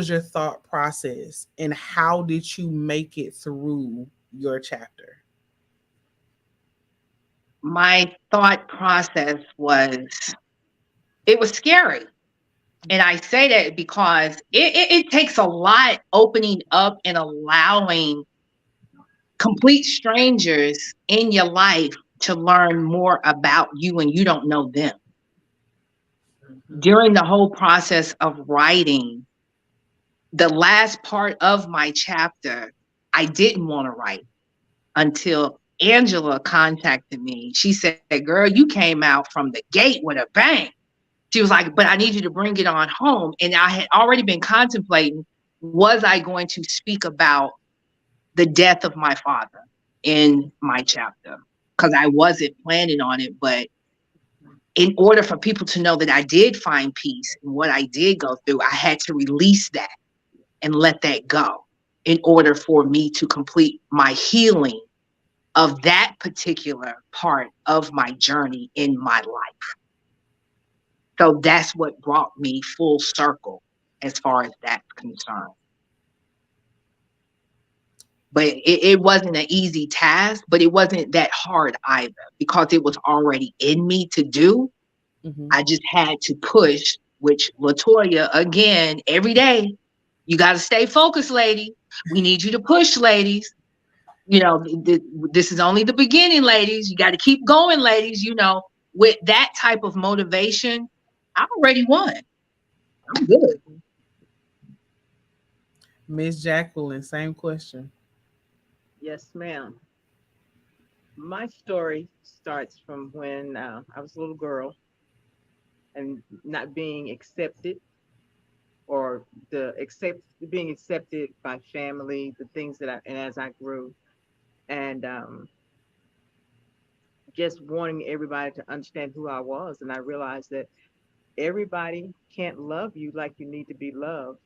your thought process, and how did you make it through your chapter? My thought process was scary. And I say that because it takes a lot opening up and allowing complete strangers in your life to learn more about you, and you don't know them. During the whole process of writing, the last part of my chapter, I didn't want to write until Angela contacted me. She said, "Girl, you came out from the gate with a bang." She was like, "But I need you to bring it on home." And I had already been contemplating, was I going to speak about the death of my father in my chapter? Because I wasn't planning on it. But in order for people to know that I did find peace in what I did go through, I had to release that and let that go in order for me to complete my healing of that particular part of my journey in my life. So that's what brought me full circle as far as that's concerned. But it wasn't an easy task, but it wasn't that hard either because it was already in me to do. Mhm. I just had to push, which Latoya, again, every day, you got to stay focused, lady. We need you to push, ladies. You know, this is only the beginning, ladies. You got to keep going, ladies. You know, with that type of motivation, I already won. I'm good. Miss Jacqueline, same question. Yes, ma'am. My story starts from when I was a little girl and not being accepted or being accepted by family, the things that and as I grew, and just wanting everybody to understand who I was. And I realized that everybody can't love you like you need to be loved.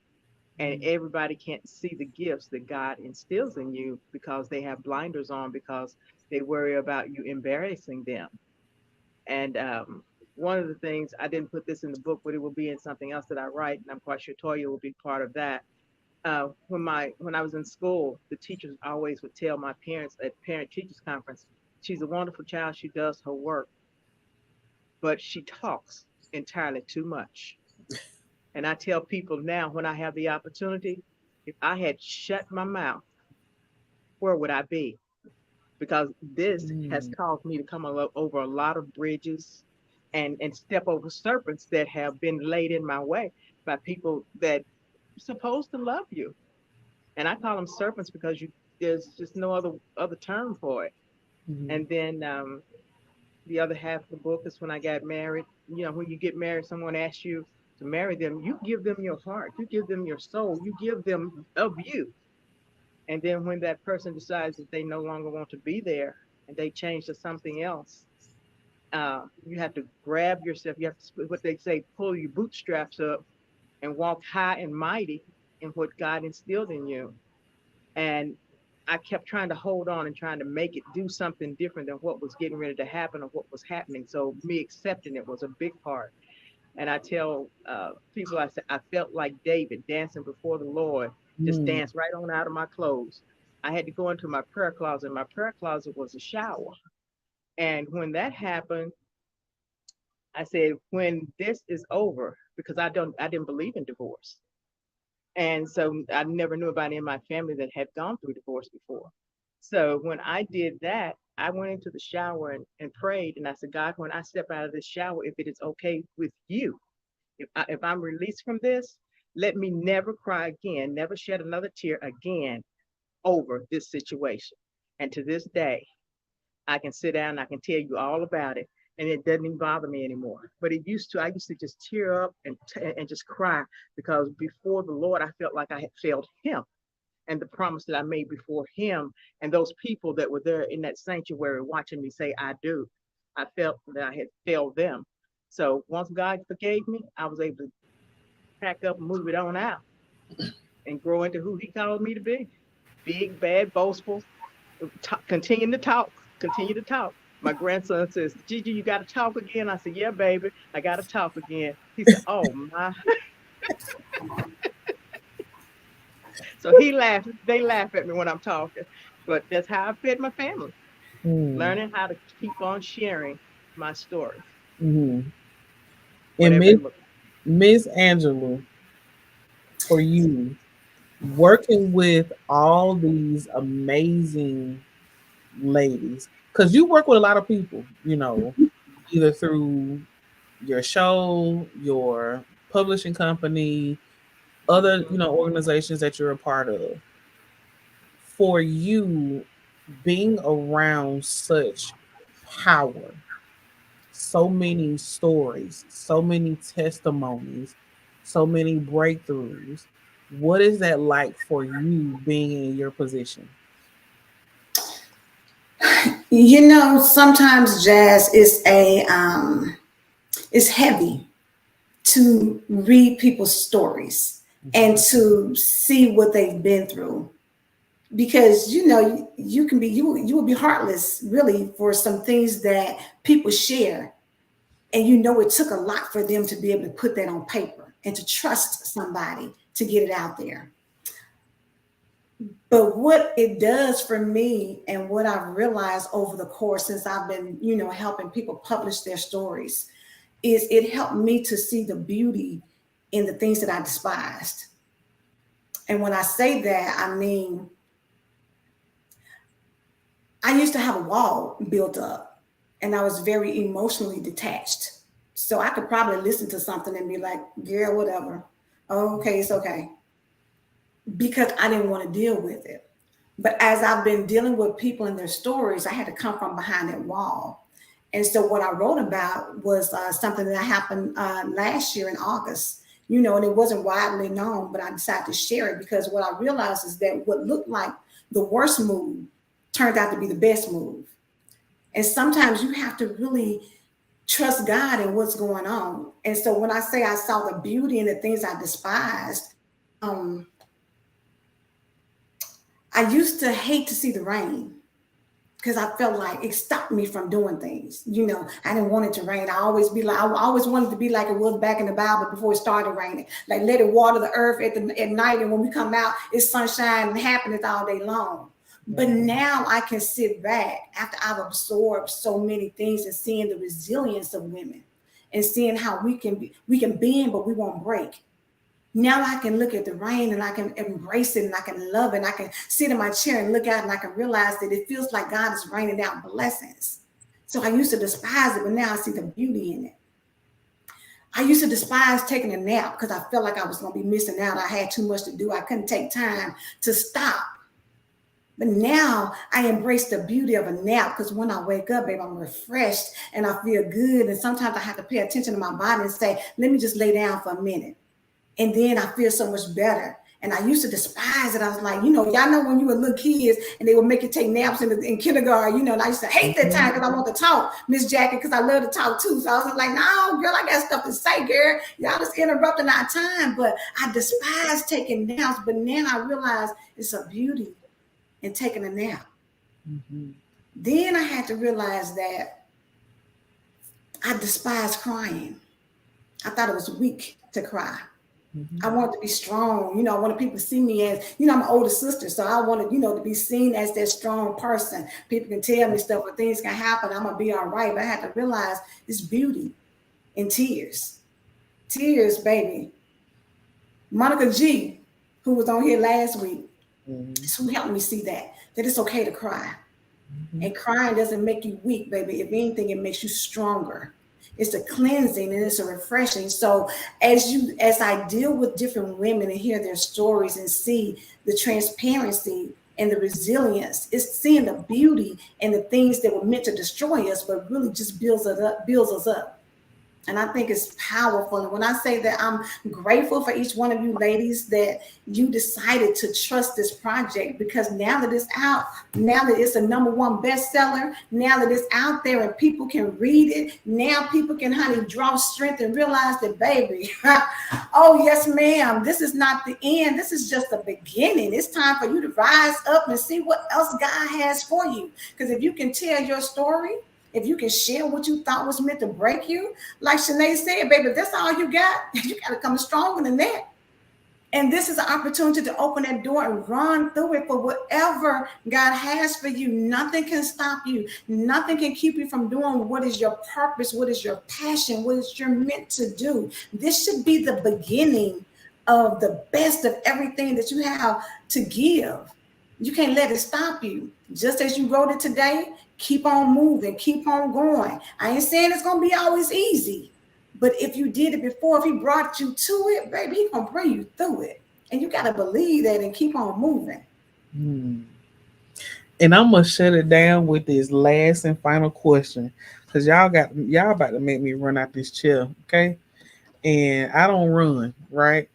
And everybody can't see the gifts that God instills in you because they have blinders on because they worry about you embarrassing them. And one of the things, I didn't put this in the book, but it will be in something else that I write, and I'm quite sure Toya will be part of that. When I was in school, the teachers always would tell my parents at parent teachers conference, she's a wonderful child, she does her work, but she talks entirely too much. And I tell people now, when I have the opportunity, if I had shut my mouth, where would I be? Because this has Mm. caused me to come over a lot of bridges and step over serpents that have been laid in my way by people that are supposed to love you. And I call them serpents because there's just no other term for it. Mhm. And then the other half of the book is when I got married. You know, when you get married, someone asks you to marry them, you give them your heart, you give them your soul, you give them of you. And then when that person decides that they no longer want to be there and they change to something else, you have to grab yourself. You have to, what they say, pull your bootstraps up and walk high and mighty in what God instilled in you. And I kept trying to hold on and trying to make it do something different than what was getting ready to happen or what was happening. So me accepting it was a big part. And I tell people, I said, I felt like David dancing before the Lord, just Mm. dance right on out of my clothes. I had to go into my prayer closet. My prayer closet was a shower. And when that happened, I said, when this is over, because I didn't believe in divorce. And so I never knew anybody in my family that had gone through divorce before. So when I did that, I went into the shower and prayed. And I said, God, when I step out of this shower, if it is okay with you, if I'm released from this, let me never cry again, never shed another tear again over this situation. And to this day, I can sit down and I can tell you all about it. And it doesn't even bother me anymore. But I used to just tear up and just cry because before the Lord, I felt like I had failed him and the promise that I made before him and those people that were there in that sanctuary watching me say, I do. I felt that I had failed them. So once God forgave me, I was able to pack up and move it on out and grow into who he called me to be. Big, bad, boastful, continue to talk. My grandson says, Gigi, you got to talk again. I said, yeah, baby, I got to talk again. He said, oh my. So he laughs. They laugh at me when I'm talking, but that's how I fed my family, Mm. learning how to keep on sharing my story, Mhm. And whatever it looks Miss Angela, for you, working with all these amazing ladies, because you work with a lot of people, either through your show, your publishing company, like. other, organizations that you're a part of. For you, being around such power, so many stories, so many testimonies, so many breakthroughs. What is that like for you being in your position? You know, sometimes jazz is it's heavy to read people's stories and Mhm. to see what they've been through. because you can be you will be heartless really for some things that people share, and it took a lot for them to be able to put that on paper and to trust somebody to get it out there. But what it does for me and what I've realized over the course since I've been, helping people publish their stories is it helped me to see the beauty in the things that I despised. And when I say that, I mean, I used to have a wall built up and I was very emotionally detached. So I could probably listen to something and be like, girl, whatever. Oh, okay, it's okay. Because I didn't want to deal with it. But as I've been dealing with people and their stories, I had to come from behind that wall. And so what I wrote about was something that happened last year in August, and it wasn't widely known, but I decided to share it because what I realized is that what looked like the worst move turned out to be the best move. And sometimes you have to really trust God in what's going on. And so when I say I saw the beauty in the things I despised, I used to hate to see the rain because I felt like it stopped me from doing things. I didn't want it to rain. I always wanted to be like it was back in the Bible before it started raining. Like let it water the earth at night, and when we come out, it's sunshine and happiness all day long. But now I can sit back after I've absorbed so many things and seeing the resilience of women and seeing how we can bend, but we won't break. Now I can look at the rain and I can embrace it and I can love it. And I can sit in my chair and look out and I can realize that it feels like God is raining down blessings. So I used to despise it, but now I see the beauty in it. I used to despise taking a nap because I felt like I was going to be missing out. I had too much to do. I couldn't take time to stop. But now I embrace the beauty of a nap because when I wake up, babe, I'm refreshed and I feel good. And sometimes I have to pay attention to my body and say, let me just lay down for a minute. And then I feel so much better. And I used to despise it. I was like, y'all know when you were little kids and they would make you take naps in kindergarten, and I used to hate that time because I want to talk, Miss Jackie, because I love to talk too. So I was like, no, girl, I got stuff to say, girl. Y'all just interrupting our time. But I despise taking naps. But now I realize it's a beauty in taking a nap. Mm-hmm. Then I had to realize that I despise crying. I thought it was weak to cry. Mm-hmm. I wanted to be strong. I wanted people to see me as, I'm an older sister. So I wanted, to be seen as that strong person. People can tell me stuff, but things can happen. I'm going to be all right. But I had to realize this beauty in tears. Tears, baby. Monica G, who was on here last week, is who helped me see that it's okay to cry. Mm-hmm. And crying doesn't make you weak, baby. If anything, it makes you stronger. It's a cleansing and it's a refreshing. So as I deal with different women and hear their stories and see the transparency and the resilience, it's seeing the beauty and the things that were meant to destroy us, but really just builds us up. And I think it's powerful. And when I say that I'm grateful for each one of you ladies that you decided to trust this project, because now that it's out, now that it's a #1 bestseller, now that it's out there and people can read it, now people can, honey, draw strength and realize that, baby, oh, yes, ma'am, this is not the end. This is just the beginning. It's time for you to rise up and see what else God has for you. Because if you can tell your story, if you can share what you thought was meant to break you, like Shanae said, baby, if that's all you got, you got to come stronger than that. And this is an opportunity to open that door and run through it for whatever God has for you. Nothing can stop you. Nothing can keep you from doing what is your purpose, what is your passion, what is you're meant to do. This should be the beginning of the best of everything that you have to give. You can't let it stop you. Just as you wrote it today, keep on moving, keep on going. I ain't saying it's going to be always easy, but if you did it before, if he brought you to it, baby, he's going to bring you through it. And you got to believe that and keep on moving. And I'm going to shut it down with this last and final question, because y'all about to make me run out this chair, okay? And I don't run, right?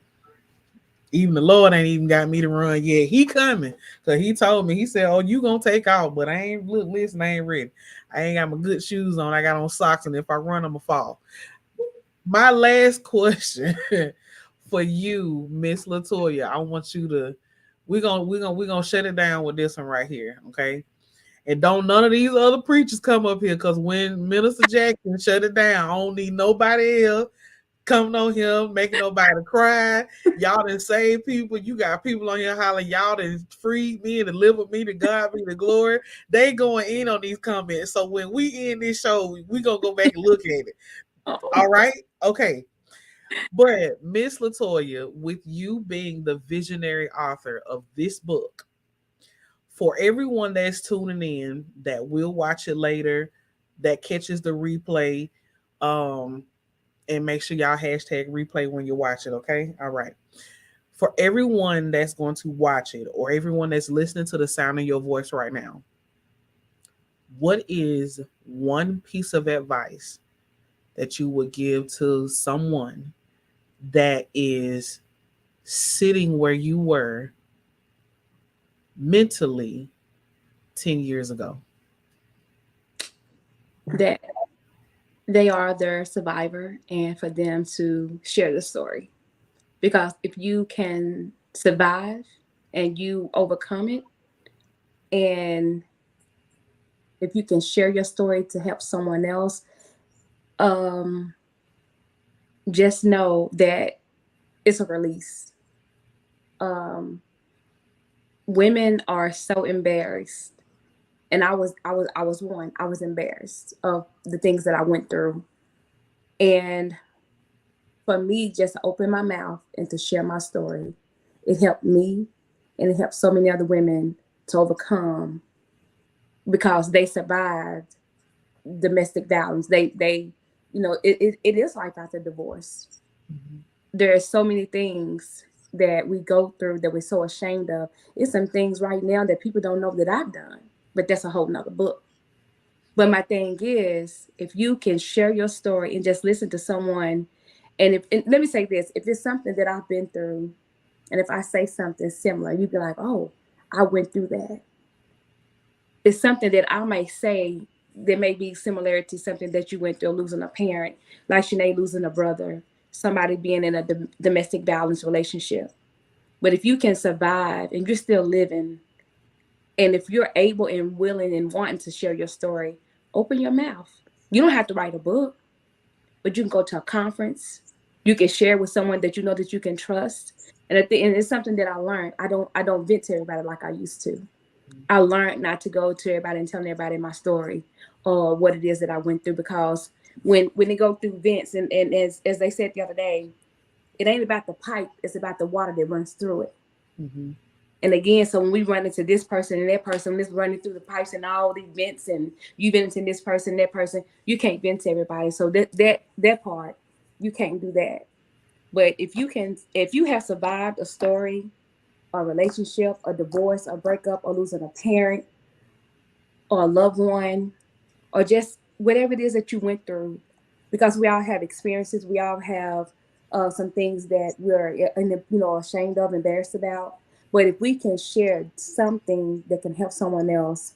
Even the Lord ain't even got me to run yet. He coming. So he told me, he said, oh, you gonna take off, but I ain't ready. I ain't got my good shoes on. I got on socks, and if I run, I'm gonna fall. My last question for you, Miss Latoya, I want you to We're gonna shut it down with this one right here, okay? And don't none of these other preachers come up here, because when Minister Jackson shut it down, I don't need nobody else coming on here making nobody cry. Y'all done save people. You got people on here hollering, y'all done freed me and delivered me, to God be the glory. They going in on these comments. So when we end this show, we gonna go back and look at it. All right? Okay. But Miss Latoya, with you being the visionary author of this book, for everyone that's tuning in, that will watch it later, that catches the replay, and make sure y'all hashtag replay when you watch it, okay? All right. For everyone that's going to watch it, or everyone that's listening to the sound of your voice right now, what is one piece of advice that you would give to someone that is sitting where you were mentally 10 years ago? That they are their survivor, and for them to share the story. Because if you can survive and you overcome it, and if you can share your story to help someone else, um, just know that it's a release. Um, Women are so embarrassed, and I was one. I was embarrassed of the things that I went through, and for me, just to open my mouth and to share my story, it helped me, and it helped so many other women to overcome, because they survived domestic violence. They it is life after divorce. Mm-hmm. There are so many things that we go through that we're so ashamed of. It's some things right now that people don't know that I've done, but that's a whole nother book. But my thing is, if you can share your story and just listen to someone, and let me say this, if it's something that I've been through, and if I say something similar, you'd be like, oh, I went through that. It's something that I may say that may be similar to something that you went through, losing a parent, like Sinead losing a brother, somebody being in a domestic violence relationship. But if you can survive and you're still living, and if you're able and willing and wanting to share your story, open your mouth. You don't have to write a book, but you can go to a conference. You can share with someone that you know that you can trust. And it's something that I learned. I don't vent to everybody like I used to. I learned not to go to everybody and tell everybody my story or what it is that I went through, because when they go through vents, and as they said the other day, it ain't about the pipe, it's about the water that runs through it. Mm-hmm. And again, so when we run into this person and that person, this running through the pipes and all these vents, and you venting this person, that person, you can't vent to everybody. So that part, you can't do that. But if you have survived a story, a relationship, a divorce, a breakup, or losing a parent or a loved one, or just whatever it is that you went through, because we all have experiences, we all have some things that we're ashamed of, embarrassed about. But if we can share something that can help someone else,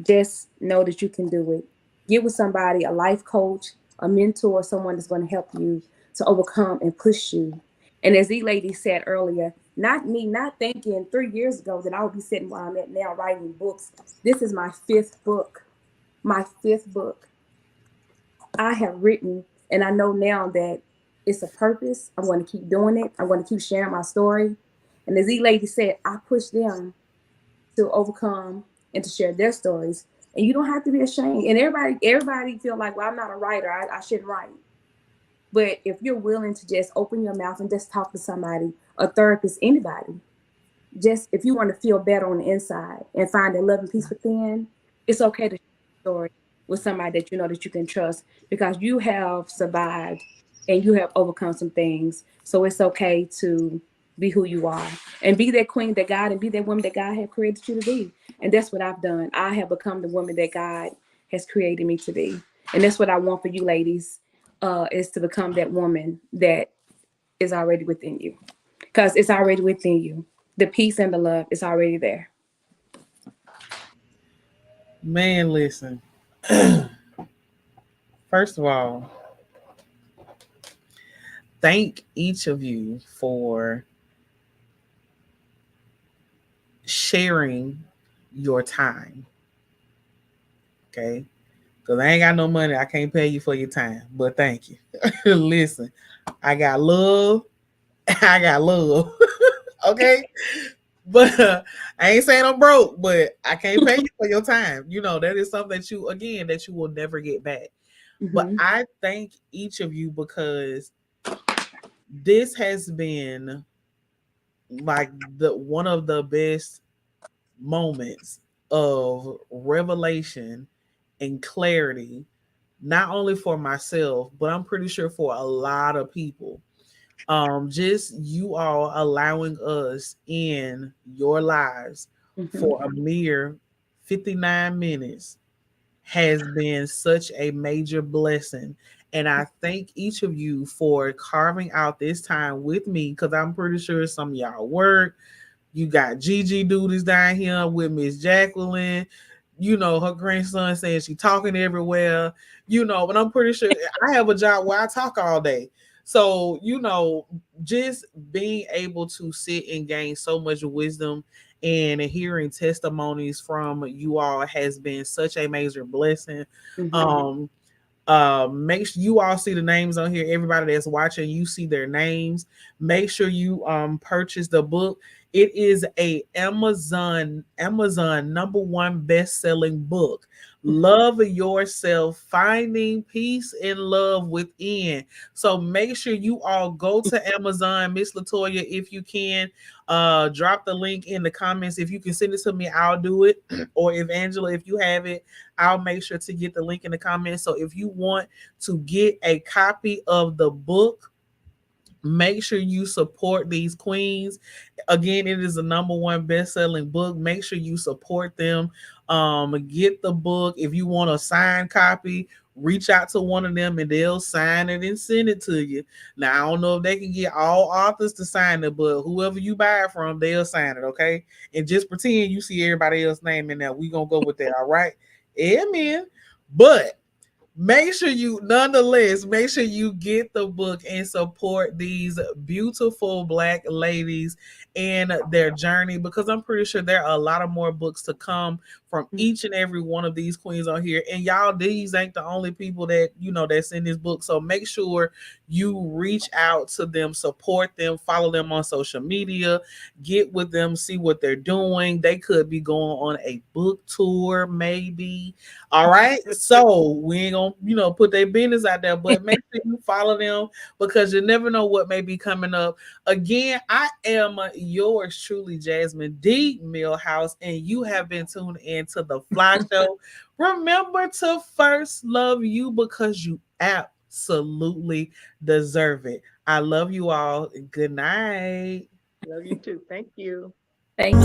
just know that you can do it. Get with somebody, a life coach, a mentor, someone that's going to help you to overcome and push you. And as the lady said earlier, not me, not thinking 3 years ago that I would be sitting where I'm at now writing books. This is my fifth book. My fifth book I have written, and I know now that it's a purpose. I'm going to keep doing it. I'm going to keep sharing my story. And as the lady said, I push them to overcome and to share their stories. And you don't have to be ashamed. And everybody feel like, well, I'm not a writer. I shouldn't write. But if you're willing to just open your mouth and just talk to somebody, a therapist, anybody, just if you want to feel better on the inside and find a love and peace within, it's okay to share a story with somebody that you know that you can trust, because you have survived and you have overcome some things. So it's okay to be who you are and be that queen that God, and be that woman that God has created you to be. And that's what I've done. I have become the woman that God has created me to be. And that's what I want for you ladies, is to become that woman that is already within you, because it's already within you. The peace and the love is already there. Man, listen. First of all, thank each of you for sharing your time. Okay. Because I ain't got no money. I can't pay you for your time. But thank you. Listen, I got love. I got love. Okay. But I ain't saying I'm broke, but I can't pay you for your time. That is something that you will never get back. But Mm-hmm. I thank each of you because this has been like the one of the best moments of revelation and clarity, not only for myself, but I'm pretty sure for a lot of people. Just you all allowing us in your lives Mm-hmm. for a mere 59 minutes has been such a major blessing. And I thank each of you for carving out this time with me because I'm pretty sure some of y'all work. You got Gigi duties down here with Miss Jacqueline. Her grandson saying she talking everywhere. But I'm pretty sure I have a job where I talk all day. So, just being able to sit and gain so much wisdom and hearing testimonies from you all has been such a major blessing. Mm-hmm. Make sure you all see the names on here. Everybody that's watching, you see their names. Make sure you purchase the book. It is a Amazon #1 best-selling book. Love Yourself, Finding Peace and Love Within. So make sure you all go to Amazon. Miss Latoya, if you can, drop the link in the comments. If you can send it to me, I'll do it. Or if Angela, if you have it, I'll make sure to get the link in the comments. So if you want to get a copy of the book, make sure you support these queens. Again, it is a #1 best-selling book. Make sure you support them. Get the book. If you want a signed copy, reach out to one of them and they'll sign it and send it to you. Now, I don't know if they can get all authors to sign it, but whoever you buy it from, they'll sign it, okay? And just pretend you see everybody else's name in there. We're going to go with that, all right? Amen. But nonetheless, make sure you get the book and support these beautiful Black ladies and their journey, because I'm pretty sure there are a lot of more books to come from each and every one of these queens on here. And y'all, these ain't the only people that's in this book. So make sure you reach out to them, support them, follow them on social media, get with them, see what they're doing. They could be going on a book tour, maybe. All right. So we ain't gonna, put their business out there, but make sure you follow them because you never know what may be coming up. Again, I am yours truly, Jasmine D. Milhouse, and you have been tuned in to the F.L.Y. Show. Remember to first love you because you absolutely deserve it. I love you all. Good night. Love you too. Thank you. Thank you.